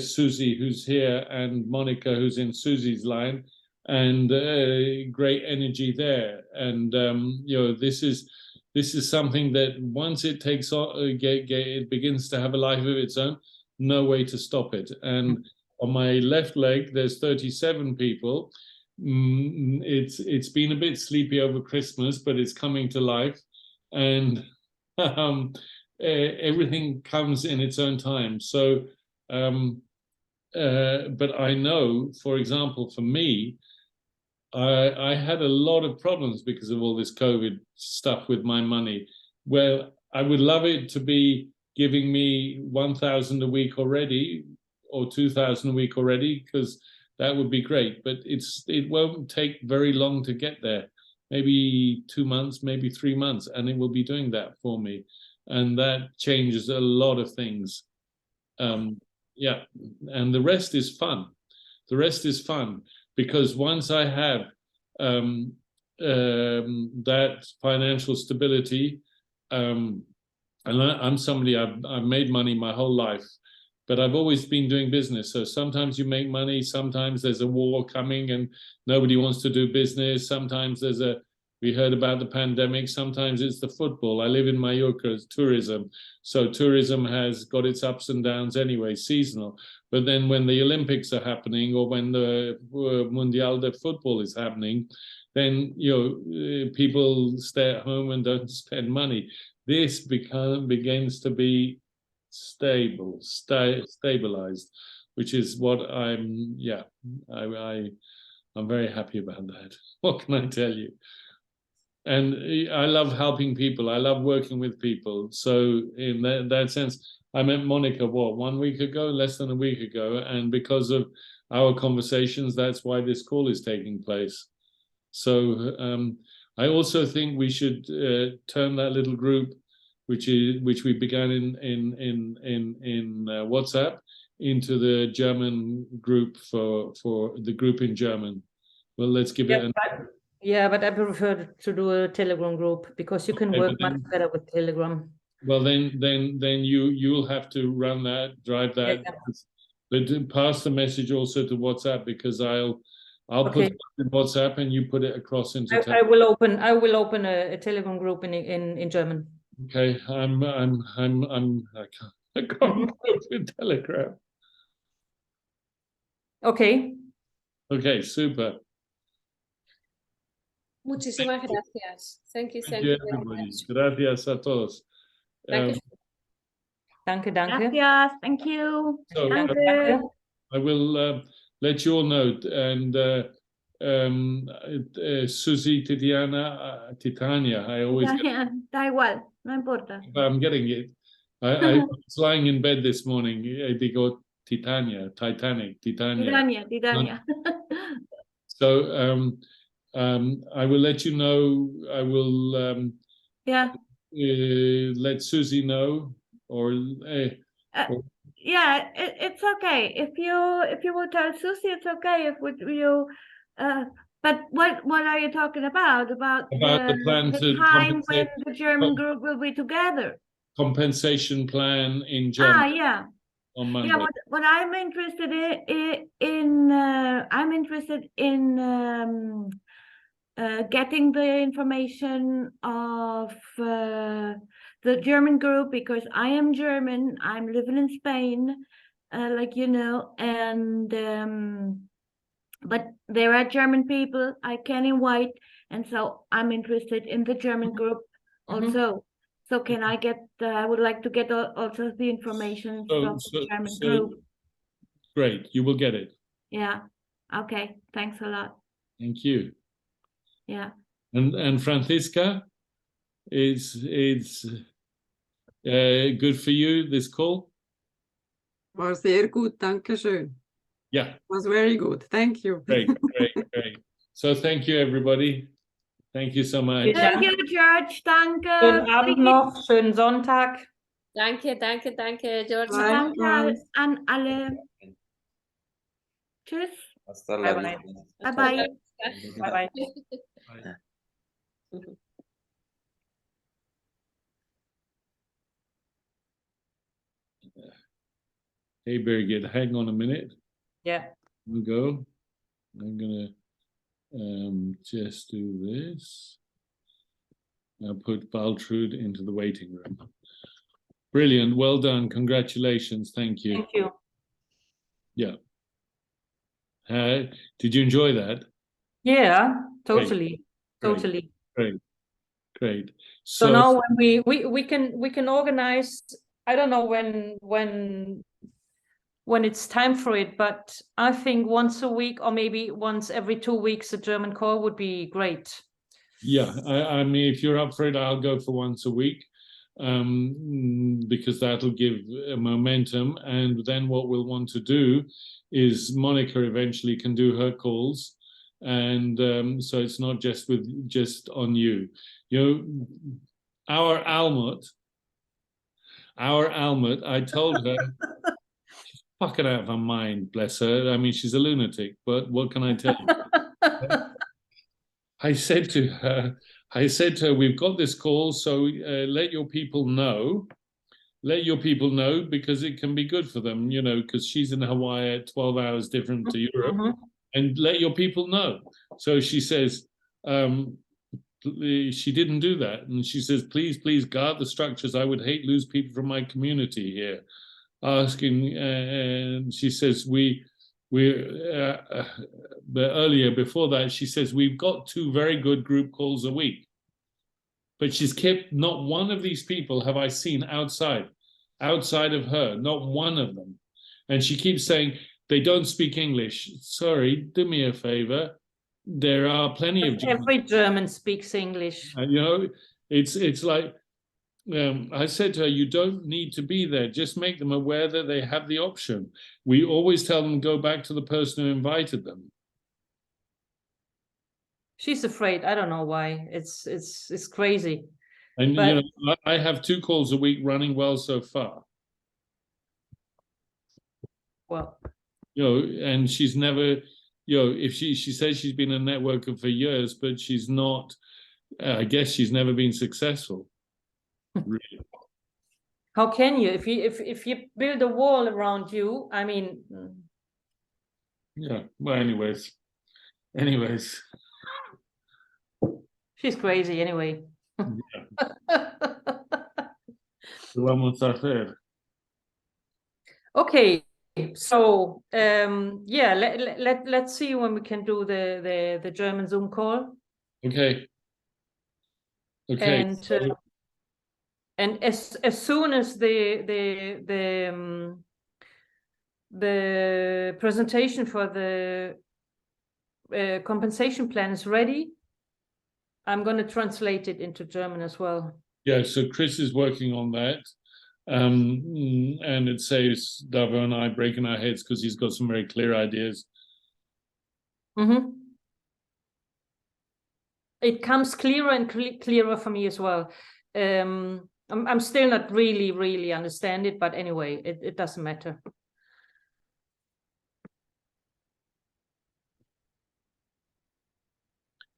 Susie, who's here, and Monica, who's in Susie's line, and great energy there. And you know, this is something that once it takes on, it begins to have a life of its own. No way to stop it. And on my left leg, there's 37 people. It's been a bit sleepy over Christmas, but it's coming to life, and everything comes in its own time. So, but I know, for example, for me, I had a lot of problems because of all this COVID stuff with my money. Well, I would love it to be giving me 1,000 a week already, or 2,000 a week already, because that would be great. But it won't take very long to get there. Maybe 2 months, maybe 3 months, and it will be doing that for me. And that changes a lot of things. Yeah, and the rest is fun. The rest is fun, because once I have that financial stability, and I'm somebody, I've made money my whole life, but I've always been doing business. So sometimes you make money, sometimes there's a war coming and nobody wants to do business. Sometimes we heard about the pandemic, sometimes it's the football. I live in Mallorca, it's tourism. So tourism has got its ups and downs anyway, seasonal. But then when the Olympics are happening, or when the Mundial de Football is happening, then people stay at home and don't spend money. This begins to be stabilized, which is what I'm very happy about that. What can I tell you? And I love helping people. I love working with people. So in that sense, I met Monica, 1 week ago, less than a week ago. And because of our conversations, that's why this call is taking place. So I also think we should turn that little group, which we began in WhatsApp, into the German group for the group in German. Well, let's give it. Yeah, but I prefer to do a Telegram group, because you can work much better with Telegram. Well, then you'll have to drive that. Yeah. But pass the message also to WhatsApp, because I'll put it in WhatsApp and you put it across into. I will open a Telegram group in German. Okay, I can't go with Telegram. Okay. Okay, super. Muchísimas gracias. Thank you very much. Gracias a todos. Danke. Gracias. Thank you. So I will let you all know. And Susie, Titania, I always da igual, no importa. I'm getting it. I was lying in bed this morning. I digo Titania. So I will let you know. I will let Susie know, or yeah, it's okay. If you will tell Susie, it's okay. But what are you talking about? About the plan the to time when the German group will be together. Compensation plan in Germany. Yeah. On Monday. Yeah, what I'm interested in getting the information of the German group, because I am German. I'm living in Spain, like you know, and but there are German people I can invite, and so I'm interested in the German group also. So can I get? I would like to get also the information from the German group. Great, you will get it. Yeah. Okay. Thanks a lot. Thank you. Yeah. And Francisca, it's good for you, this call? War sehr gut, danke schön. Yeah. Was very good, thank you. Great. So thank you, everybody. Thank you so much. Thank you, George. Danke. Schönen Abend noch, schönen Sonntag. Danke, George. Danke an alle. Tschüss. Hasta la vista. Bye-bye. Bye-bye. Hey, Birgitt, hang on a minute. Yeah. We'll go. I'm gonna just do this. I'll put Valtrud into the waiting room. Brilliant. Well done. Congratulations. Thank you. Thank you. Yeah. Did you enjoy that? Yeah, totally. Totally. Great. So now when we can organize, I don't know when when it's time for it, but I think once a week or maybe once every 2 weeks, a German call would be great. Yeah, I mean, if you're up for it, I'll go for once a week, because that'll give momentum. And then what we'll want to do is Monica eventually can do her calls, and so it's not just on you. You know, our Almut, I told her, she's fucking out of her mind, bless her. I mean, she's a lunatic, but what can I tell you? I said to her, we've got this call, so let your people know, because it can be good for them, you know, because she's in Hawaii at 12 hours different to Europe, and let your people know. So she says, she didn't do that. And she says, please guard the structures. I would hate lose people from my community here. Asking, and she says, but earlier, before that, she says, we've got 2 very good group calls a week. But she's kept, not one of these people have I seen outside of her, not one of them. And she keeps saying, they don't speak English. Sorry, do me a favor. There are plenty of Germans. Every German speaks English. You know, it's like, I said to her, you don't need to be there. Just make them aware that they have the option. We always tell them, go back to the person who invited them. She's afraid. I don't know why. It's crazy. And But, you know, I have 2 calls a week running well so far. well, You know, and she's never, you know, if she says she's been a networker for years, but she's not. I guess she's never been successful. Really. how can you? If you build a wall around you, I mean. Yeah. Well, anyways. She's crazy anyway. Yeah. Vamos a hacer. Okay, so yeah, let's see when we can do the German Zoom call. Okay. And as soon as the presentation for the compensation plan is ready, I'm going to translate it into German as well. Yeah, so Chris is working on that. And it saves Davo and I breaking our heads because he's got some very clear ideas. It comes clearer and clearer for me as well. I'm still not really understand it, but anyway, it doesn't matter.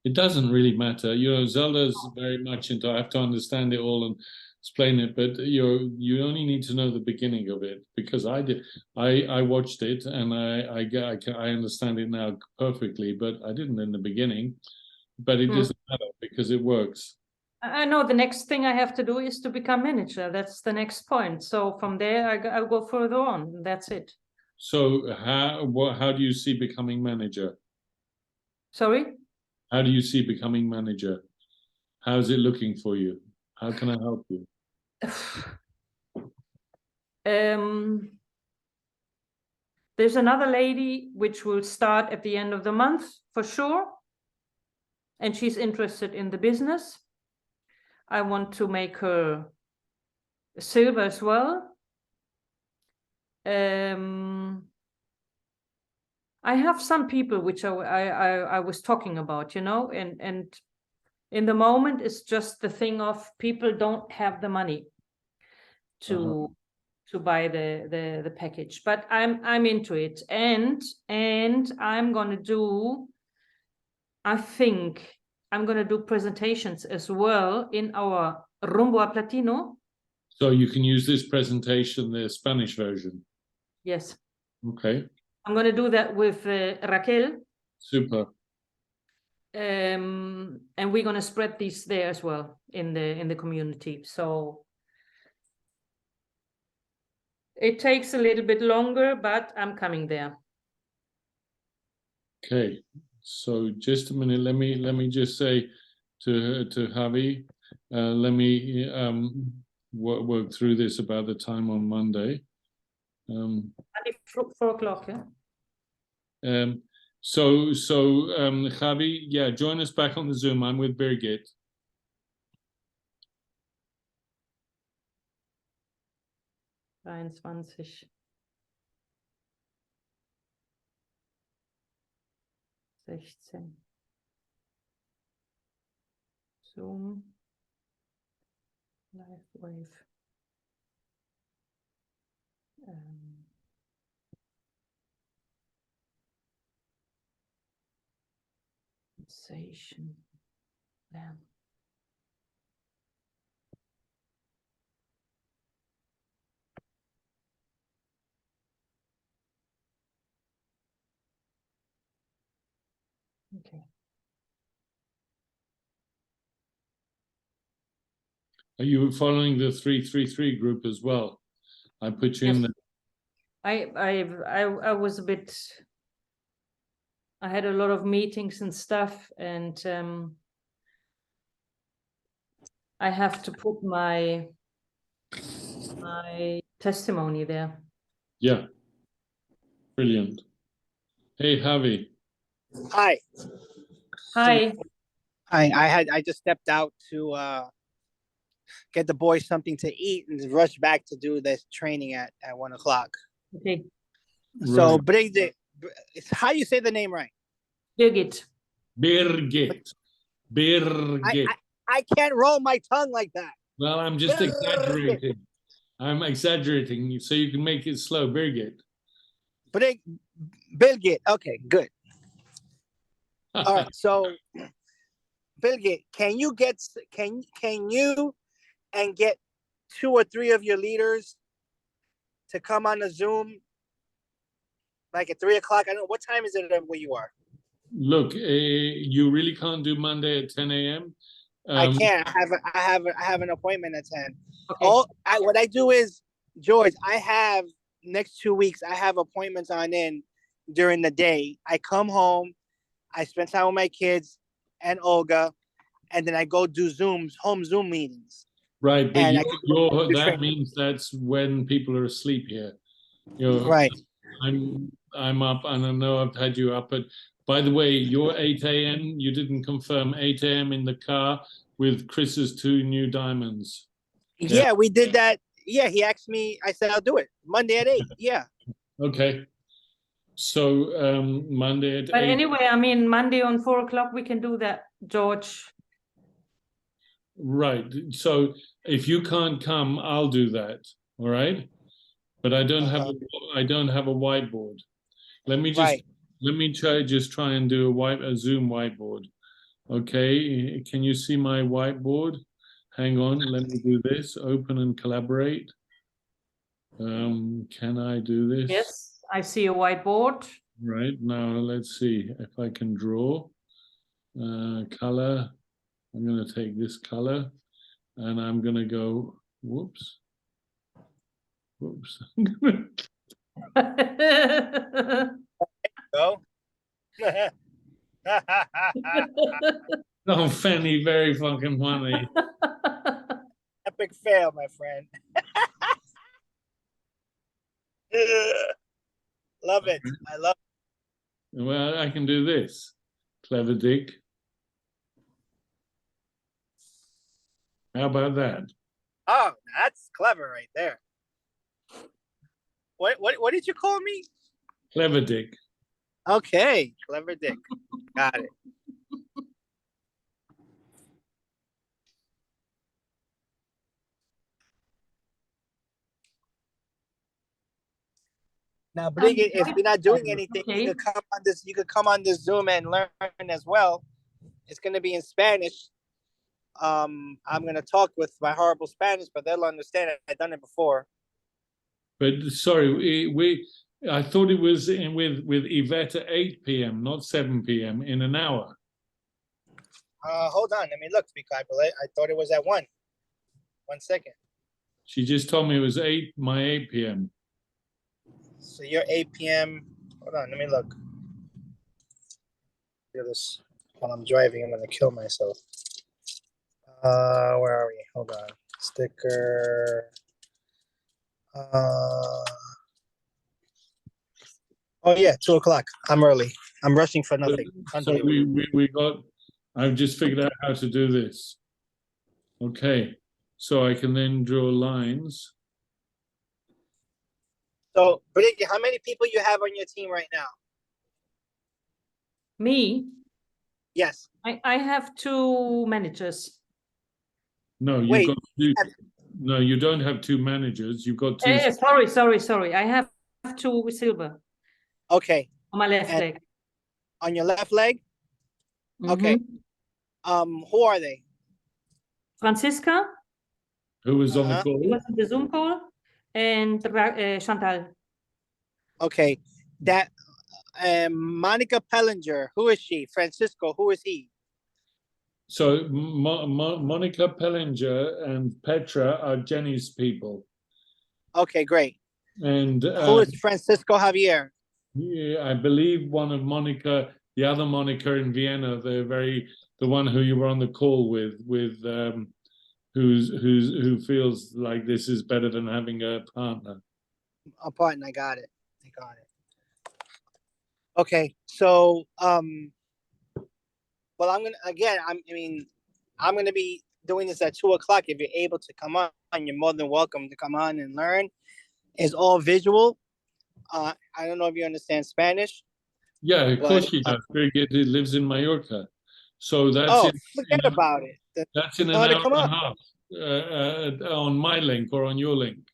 It doesn't really matter. You know, Zelda's very much into, I have to understand it all and explain it, but you only need to know the beginning of it, because I did. I watched it and I understand it now perfectly, but I didn't in the beginning. But it doesn't matter because it works. I know the next thing I have to do is to become manager. That's the next point. So from there, I'll go further on. That's it. So how do you see becoming manager? Sorry? How do you see becoming manager? How's it looking for you? How can I help you? There's another lady which will start at the end of the month for sure. And she's interested in the business. I want to make her silver as well. I have some people which I was talking about, you know, and in the moment it's just the thing of people don't have the money to buy the package, but I'm into it, and I'm gonna do, I think I'm gonna do presentations as well in our Rumbo a Platino. So you can use this presentation, the Spanish version. Yes. Okay. I'm going to do that with Raquel. Super. And we're going to spread these there as well in the community. So it takes a little bit longer, but I'm coming there. Okay. So just a minute. Let me just say to Javi, let me work through this about the time on Monday. 4 o'clock, yeah? So Javi, yeah, join us back on the Zoom. I'm with Birgitt. Dreiundzwanzig. 16. Zoom. Live wave. Sensation. Yeah. Okay. Are you following the 333 group as well? I put you in there. I was a bit. I had a lot of meetings and stuff, and I have to put my testimony there. Yeah. Brilliant. Hey, Javi. Hi. Hi. I just stepped out to get the boys something to eat and rush back to do this training at 1 o'clock. Okay. So Right. Birgitt, how you say the name right? Birgitt. Birgitt. Birgitt. I can't roll my tongue like that. Well, I'm just Birgitt. exaggerating. I'm exaggerating so you can make it slow. Birgitt. Birgitt. Okay, good. All right. So Birgitt, can you and get 2 or 3 of your leaders to come on the Zoom like at 3 o'clock? I don't know, what time is it where you are? Look, you really can't do Monday at 10 a.m. I can't. I have an appointment at 10. Okay. What I do is, George, I have next 2 weeks, I have appointments on in during the day. I come home, I spend time with my kids and Olga, and then I go do home Zoom meetings. Right, but And that means that's when people are asleep here. Right. I'm up, and I know I've had you up, but by the way, your 8 a.m., you didn't confirm 8 a.m. in the car with Chris's 2 new diamonds. Yeah, we did that. Yeah, he asked me. I said, I'll do it. Monday at 8. Yeah. Okay. So Monday at 8. But anyway, I mean, Monday on 4 o'clock, we can do that, George. Right. So if you can't come, I'll do that. All right. But I don't have a whiteboard. Let me try and do a Zoom whiteboard. Okay. Can you see my whiteboard? Hang on. Let me do this. Open and collaborate. Can I do this? Yes, I see a whiteboard. Right. Now let's see if I can draw. Color. I'm going to take this color and I'm going to go, whoops. Go. Oh, Fanny, very fucking funny. Epic fail, my friend. Love it. I love it. Well, I can do this. Clever dick. How about that? Oh, that's clever right there. What did you call me? Clever dick. Okay, clever dick. Got it. Now, Birgitt, if you're not doing anything, you could come on this. You could come on this Zoom and learn as well. It's going to be in Spanish. I'm going to talk with my horrible Spanish, but they'll understand it. I've done it before. But sorry, I thought it was with Yvette at 8 p.m., not 7 p.m. in an hour. Hold on, let me look. I thought it was at 1. 1 second. She just told me it was 8 p.m. So you're 8 p.m. Hold on, let me look. Do this while I'm driving. I'm gonna kill myself. Where are we? Hold on. Sticker. Oh yeah, 2 o'clock. I'm early. I'm rushing for nothing. So we got, I've just figured out how to do this. Okay, so I can then draw lines. So, Birgitt, how many people you have on your team right now? Me? Yes. I have 2 managers. No, you've Wait, got two. No, you don't have 2 managers. You've got 2. Sorry. I have 2 with silver Okay. on my left And leg. on your left leg? Okay. Who are they? Franziska, Who was on the Uh-huh. call? who was in the Zoom call, and Chantal. Okay. That Monica Pellinger, who is she? Francisco, who is he? So Monica Pellinger and Petra are Jenny's people. Okay, great. And Who is Francisco Javier? yeah, I believe one of Monica, the other Monica in Vienna, the one who you were on the call with who feels like this is better than having a partner. A partner, I got it. Okay, so well, I'm gonna be doing this at 2 o'clock. If you're able to come on, you're more than welcome to come on and learn. It's all visual. I don't know if you understand Spanish. Yeah, of course she does. Birgitt lives in Mallorca, so that's forget about it. That's in an hour and a half on my link or on your link.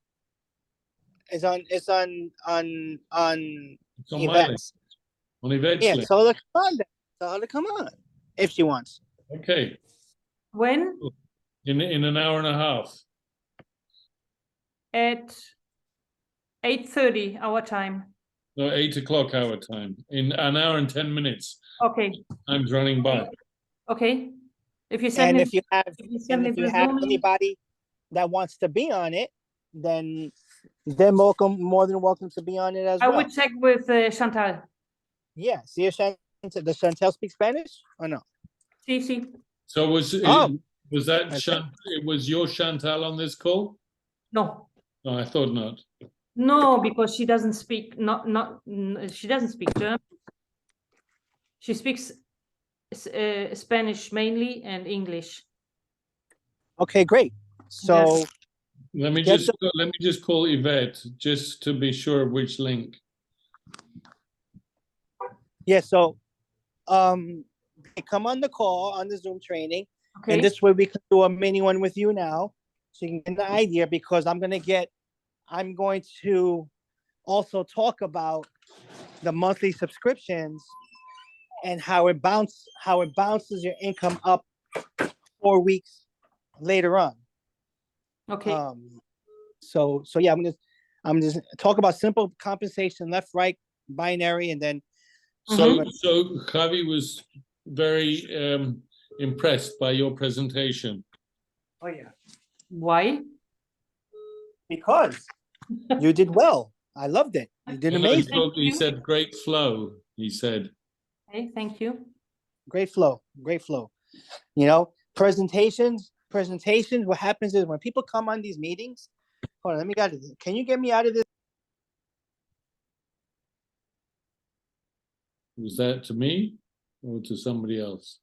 It's on It's on my link. On Yvette's yeah, link. so come on then. Tell her to come on if she wants. Okay. When? In an hour and a half. At 8:30 our time. No, 8 o'clock our time. In an hour and 10 minutes. Okay. Time's running by. Okay. If you send if you have Zoom link, anybody that wants to be on it, then they're more than welcome to be on it as I well. would check with Chantal. Yeah, see if does Chantal speak Spanish or no? Sí. So was that it was your Chantal on this call? No. No, I thought not. No, because she doesn't speak she doesn't speak German. She speaks Spanish mainly and English. Okay, great. So let me just call Yvette just to be sure which link. Yeah, so come on the call on the Zoom training, okay. And this way we can do a mini one with you now, so you can get the idea. Because I'm going to also talk about the monthly subscriptions and how it bounces your income up 4 weeks later on. Okay. So yeah, I'm just talk about simple compensation, left, right, binary, and then. So Javi was very impressed by your presentation. Oh yeah. Why? Because you did well. I loved it. You did amazing. He said great flow. He said. Okay, thank you. Great flow. You know, presentations. What happens is when people come on these meetings. Hold on, can you get me out of this? Was that to me or to somebody else?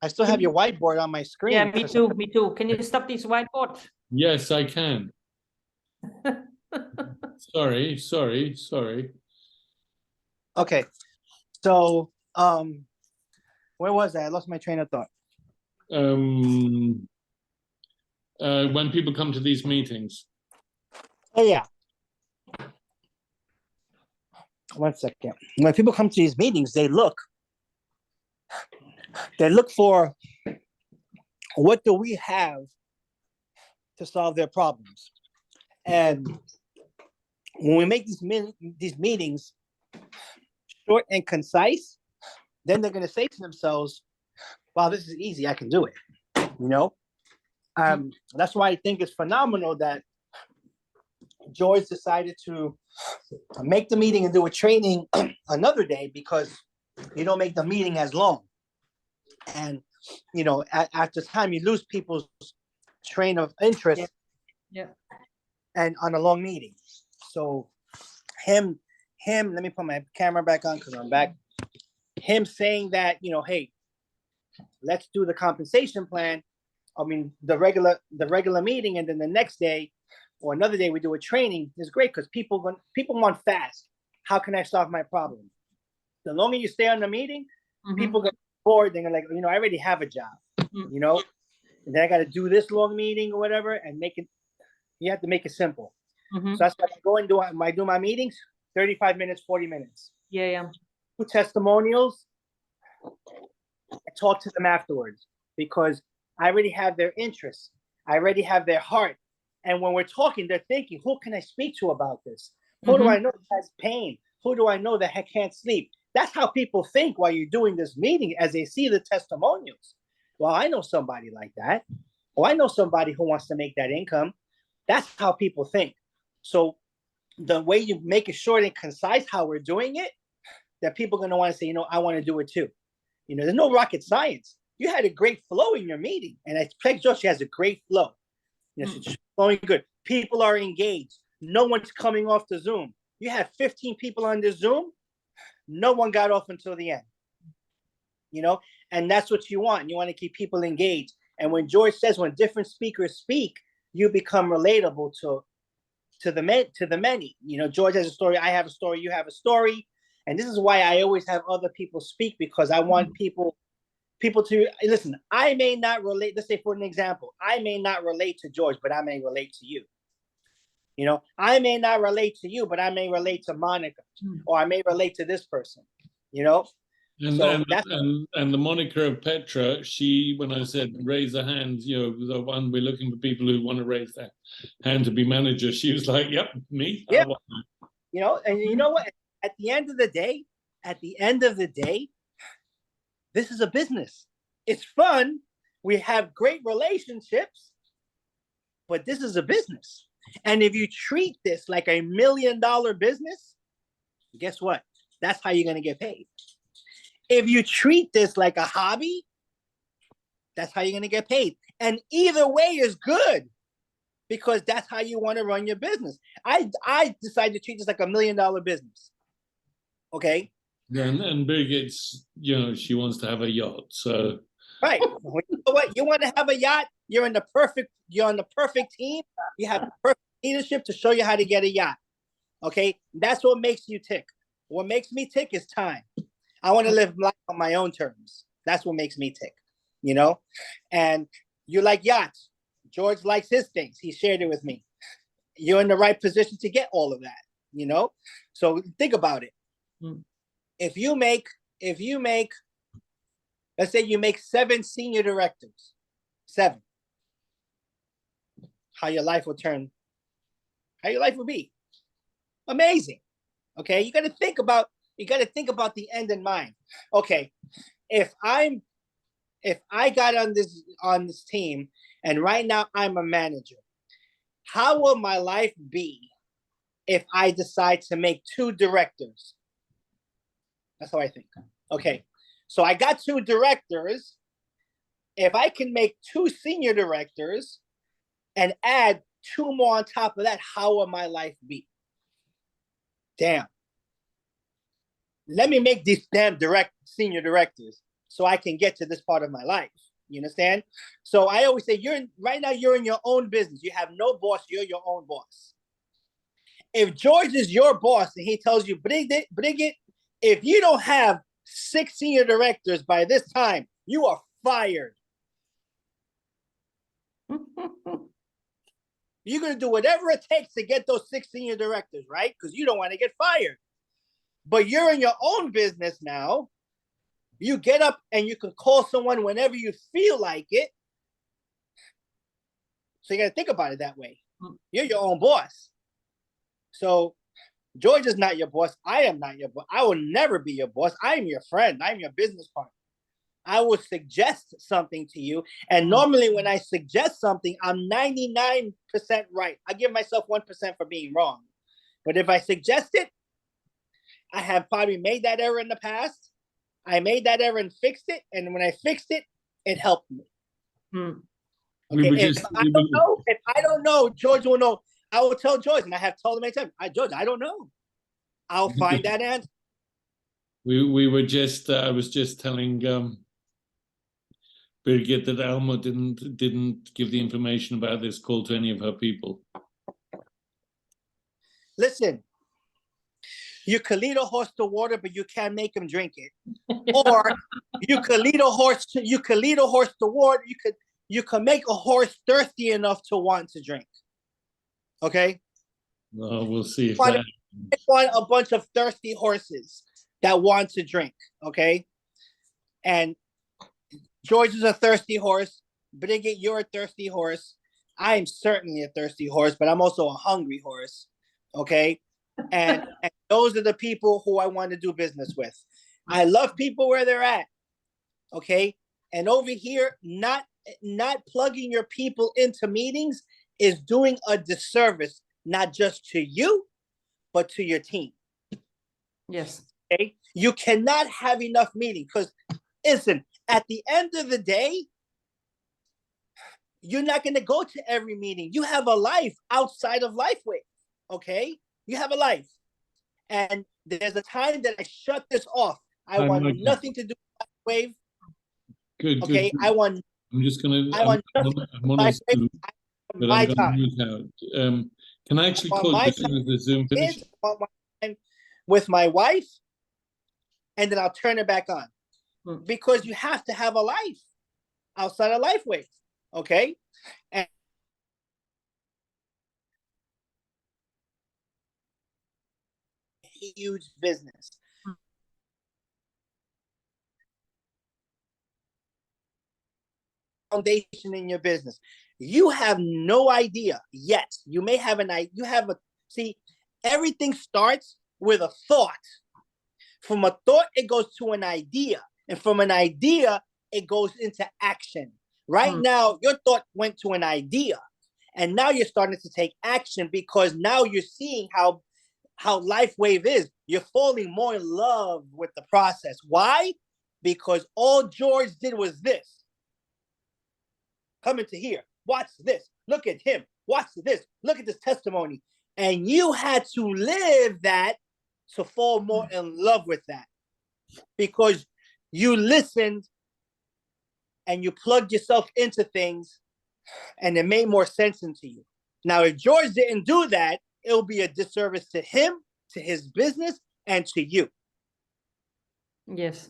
I still have your whiteboard on my screen. Yeah, me too. Can you stop this whiteboard? Yes, I can. Sorry. Okay. So, where was I? I lost my train of thought. When people come to these meetings. Oh yeah. 1 second. When people come to these meetings, they look for what do we have to solve their problems. And when we make these meetings short and concise, then they're going to say to themselves, wow, this is easy. I can do it. You know? That's why I think it's phenomenal that George decided to make the meeting and do a training another day, because you don't make the meeting as long. And, you know, after time, you lose people's train of interest Yeah. And on a long meeting. So him, let me put my camera back on because I'm back. Him saying that, you know, hey, let's do the compensation plan. I mean, the regular meeting, and then the next day or another day we do a training is great because people want fast. How can I solve my problem? The longer you stay on the meeting, people get bored. They're like, you know, I already have a job, you know, and then I got to do this long meeting or whatever and make it. You have to make it simple. So that's what I go and do. I do my meetings, 35 minutes, 40 minutes. Yeah, yeah. With testimonials, I talk to them afterwards because I already have their interests. I already have their heart. And when we're talking, they're thinking, who can I speak to about this? Who do I know that has pain? Who do I know that can't sleep? That's how people think while you're doing this meeting as they see the testimonials. Well, I know somebody like that. Or I know somebody who wants to make that income. That's how people think. So the way you make it short and concise how we're doing it, that people are going to want to say, you know, I want to do it too. You know, there's no rocket science. You had a great flow in your meeting. And I expect Josh, she has a great flow. You know, she's flowing good. People are engaged. No one's coming off the Zoom. You have 15 people on the Zoom. No one got off until the end. You know, and that's what you want. You want to keep people engaged. And when George says when different speakers speak, you become relatable to the many. You know, George has a story. I have a story. You have a story. And this is why I always have other people speak, because I want people to listen. I may not relate. Let's say, for an example, I may not relate to George, but I may relate to you. You know, I may not relate to you, but I may relate to Monica, or I may relate to this person. You know, and so and the moniker of Petra, she, when I said raise a hand, you know, the one we're looking for people who want to raise their hand to be manager, she was like, "Yep, me." Yeah. You know, and you know what? At the end of the day, this is a business. It's fun. We have great relationships, but this is a business. And if you treat this like $1 million business, guess what? That's how you're going to get paid. If you treat this like a hobby, that's how you're going to get paid. And either way is good, because that's how you want to run your business. I decided to treat this like $1 million business. Okay. And Birgit's, you know, she wants to have a yacht. So right. You know what? You want to have a yacht, you're on the perfect team. You have perfect leadership to show you how to get a yacht. Okay. That's what makes you tick. What makes me tick is time. I want to live life on my own terms. That's what makes me tick. You know? And you like yachts. George likes his things. He shared it with me. You're in the right position to get all of that, you know? So think about it. If you make, let's say you make 7 senior directors, 7, how your life will be amazing. Okay. You got to think about the end in mind. Okay. If I got on this team and right now I'm a manager, how will my life be if I decide to make 2 directors? That's how I think. Okay. So I got 2 directors. If I can make 2 senior directors and add 2 more on top of that, how will my life be? Damn. Let me make these damn senior directors so I can get to this part of my life. You understand? So I always say, right now you're in your own business. You have no boss. You're your own boss. If George is your boss and he tells you, Birgit, if you don't have 6 senior directors by this time, you are fired. You're going to do whatever it takes to get those 6 senior directors, right? Because you don't want to get fired. But you're in your own business now. You get up and you can call someone whenever you feel like it. So you got to think about it that way. You're your own boss. So George is not your boss. I am not your boss. I will never be your boss. I am your friend. I'm your business partner. I will suggest something to you. And normally when I suggest something, I'm 99% right. I give myself 1% for being wrong. But if I suggest it, I have probably made that error in the past. I made that error and fixed it. And when I fixed it, it helped me. We Okay, were if just I don't know, George will know. I will tell George, and I have told him many times, George, I don't know. I'll find that answer. we were just I was just telling Birgitt that Alma didn't give the information about this call to any of her people. Listen, you can lead a horse to water, but you can't make him drink it. Or you can lead a horse to water. You can make a horse thirsty enough to want to drink. Okay. Well, we'll see if I want a bunch of thirsty horses that want to drink. Okay. And George is a thirsty horse. Birgitt, you're a thirsty horse. I am certainly a thirsty horse, but I'm also a hungry horse. Okay. And those are the people who I want to do business with. I love people where they're at. Okay. And over here, not plugging your people into meetings is doing a disservice, not just to you, but to your team. Yes. Okay. You cannot have enough meetings because, listen, at the end of the day, you're not going to go to every meeting. You have a life outside of LifeWave. Okay. You have a life. And there's a time that I shut this off. I want nothing to do with LifeWave. Good. Okay. Good. I'm just going to. I want my time. Can I actually call you as soon as the Zoom finishes? I want my time with my wife, and then I'll turn it back on. Because you have to have a life outside of LifeWave. Okay. And huge business. Foundation in your business. You have no idea yet. You may have an idea. See, everything starts with a thought. From a thought, it goes to an idea. And from an idea, it goes into action. Right now, your thought went to an idea. And now you're starting to take action because now you're seeing how LifeWave is. You're falling more in love with the process. Why? Because all George did was this. Come into here. Watch this. Look at him. Watch this. Look at this testimony. And you had to live that to fall more in love with that. Because you listened and you plugged yourself into things and it made more sense into you. Now, if George didn't do that, it'll be a disservice to him, to his business, and to you. Yes,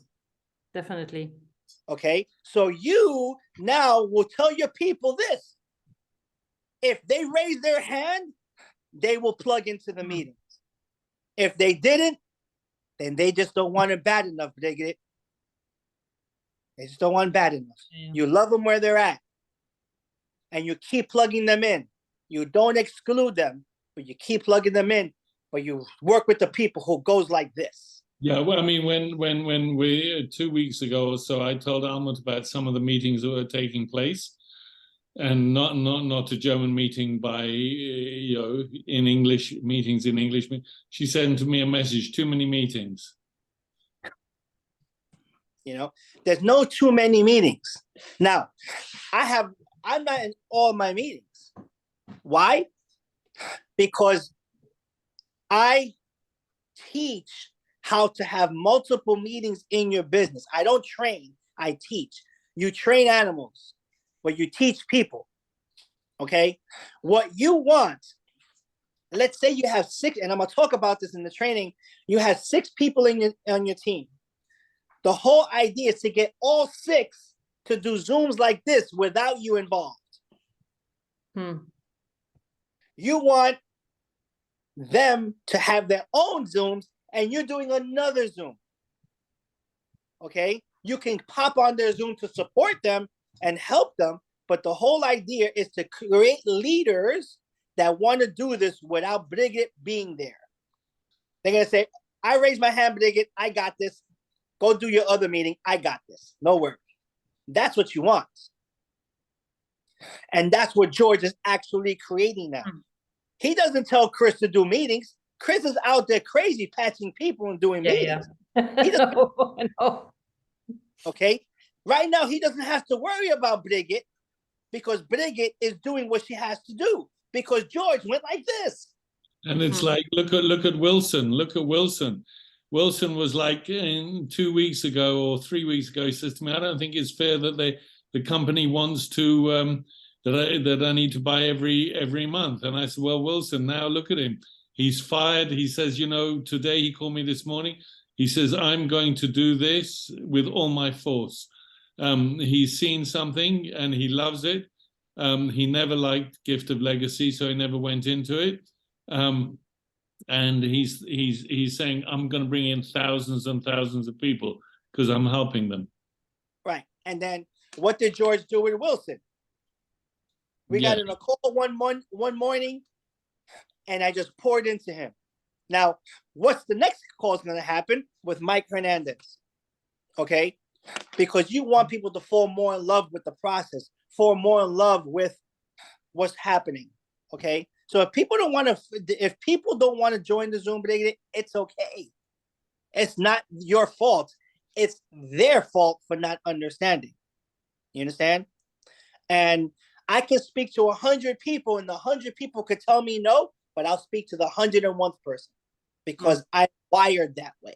definitely. Okay, so you now will tell your people this. If they raise their hand, they will plug into the meetings. If they didn't, then they just don't want it bad enough. They just don't want it bad enough. Yeah. You love them where they're at. And you keep plugging them in. You don't exclude them, but you keep plugging them in. But you work with the people who goes like this. Yeah, well, I mean, when we 2 weeks ago or so, I told Almut about some of the meetings that were taking place, and not a German meeting by in English meetings in English. She sent to me a message: too many meetings. There's no too many meetings. Now, I'm not in all my meetings. Why? Because I teach how to have multiple meetings in your business. I don't train, I teach. You train animals, but you teach people. Okay? What you want, let's say you have 6, and I'm gonna talk about this in the training, you have 6 people on your team. The whole idea is to get all 6 to do Zooms like this without you involved. You want them to have their own Zooms and you're doing another Zoom. Okay? You can pop on their Zoom to support them and help them, but the whole idea is to create leaders that want to do this without Birgitt being there. They're going to say, I raise my hand, Birgitt, I got this. Go do your other meeting. I got this. No worries. That's what you want. And that's what George is actually creating now. He doesn't tell Chris to do meetings. Chris is out there crazy patching people and doing meetings. He doesn't, no. Okay? Right now, he doesn't have to worry about Birgitt because Birgitt is doing what she has to do, because George went like this. And it's like, look at Wilson. Look at Wilson. Wilson was like 2 weeks ago or 3 weeks ago, he says to me, I don't think it's fair that the company wants to that I need to buy every month. And I said, well, Wilson, now look at him. He's fired. He says, you know, today he called me this morning. He says, I'm going to do this with all my force. He's seen something and he loves it. He never liked Gift of Legacy, so he never went into it. And he's saying, I'm going to bring in thousands and thousands of people because I'm helping them. Right. And then what did George do with Wilson? We got in a call one morning, and I just poured into him. Now, what's the next call is going to happen with Mike Hernandez? Okay? Because you want people to fall more in love with the process, fall more in love with what's happening. Okay? So if people don't want to join the Zoom, it's okay. It's not your fault. It's their fault for not understanding. You understand? And I can speak to 100 people, and the 100 people could tell me no, but I'll speak to the 101st person because I'm wired that way.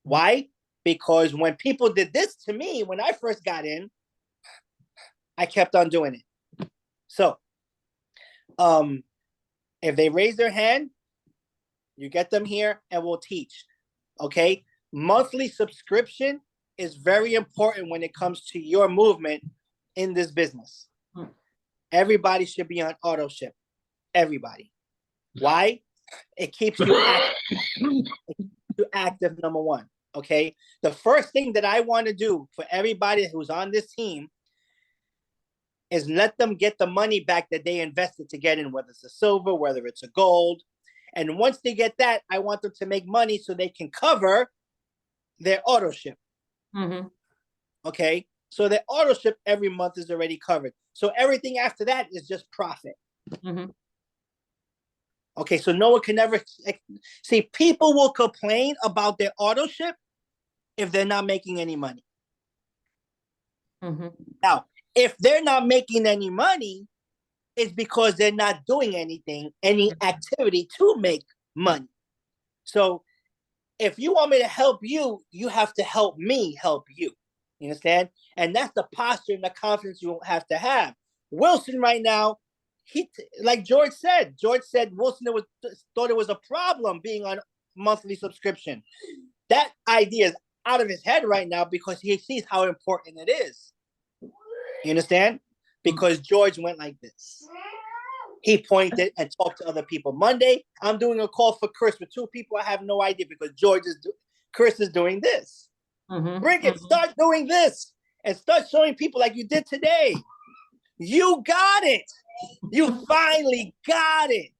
Why? Because when people did this to me when I first got in, I kept on doing it. So, if they raise their hand, you get them here and we'll teach. Okay? Monthly subscription is very important when it comes to your movement in this business. Everybody should be on auto ship. Everybody. Why? It keeps you active, number one. Okay? The first thing that I want to do for everybody who's on this team is let them get the money back that they invested to get in, whether it's a silver, whether it's a gold. And once they get that, I want them to make money so they can cover their auto ship. Okay? So their auto ship every month is already covered. So everything after that is just profit. Okay, so no one can ever see, people will complain about their auto ship if they're not making any money. Now, if they're not making any money, it's because they're not doing anything, any activity to make money. So if you want me to help you, you have to help me help you. You understand? And that's the posture and the confidence you have to have. Wilson right now, like George said Wilson thought it was a problem being on monthly subscription. That idea is out of his head right now because he sees how important it is. You understand? Because George went like this. He pointed and talked to other people. Monday, I'm doing a call for Chris with 2 people. I have no idea because Chris is doing this. Birgitt, start doing this and start showing people like you did today. You got it. You finally got it.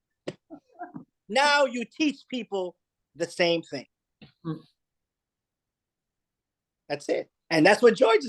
Now you teach people the same thing. That's it. And that's what George is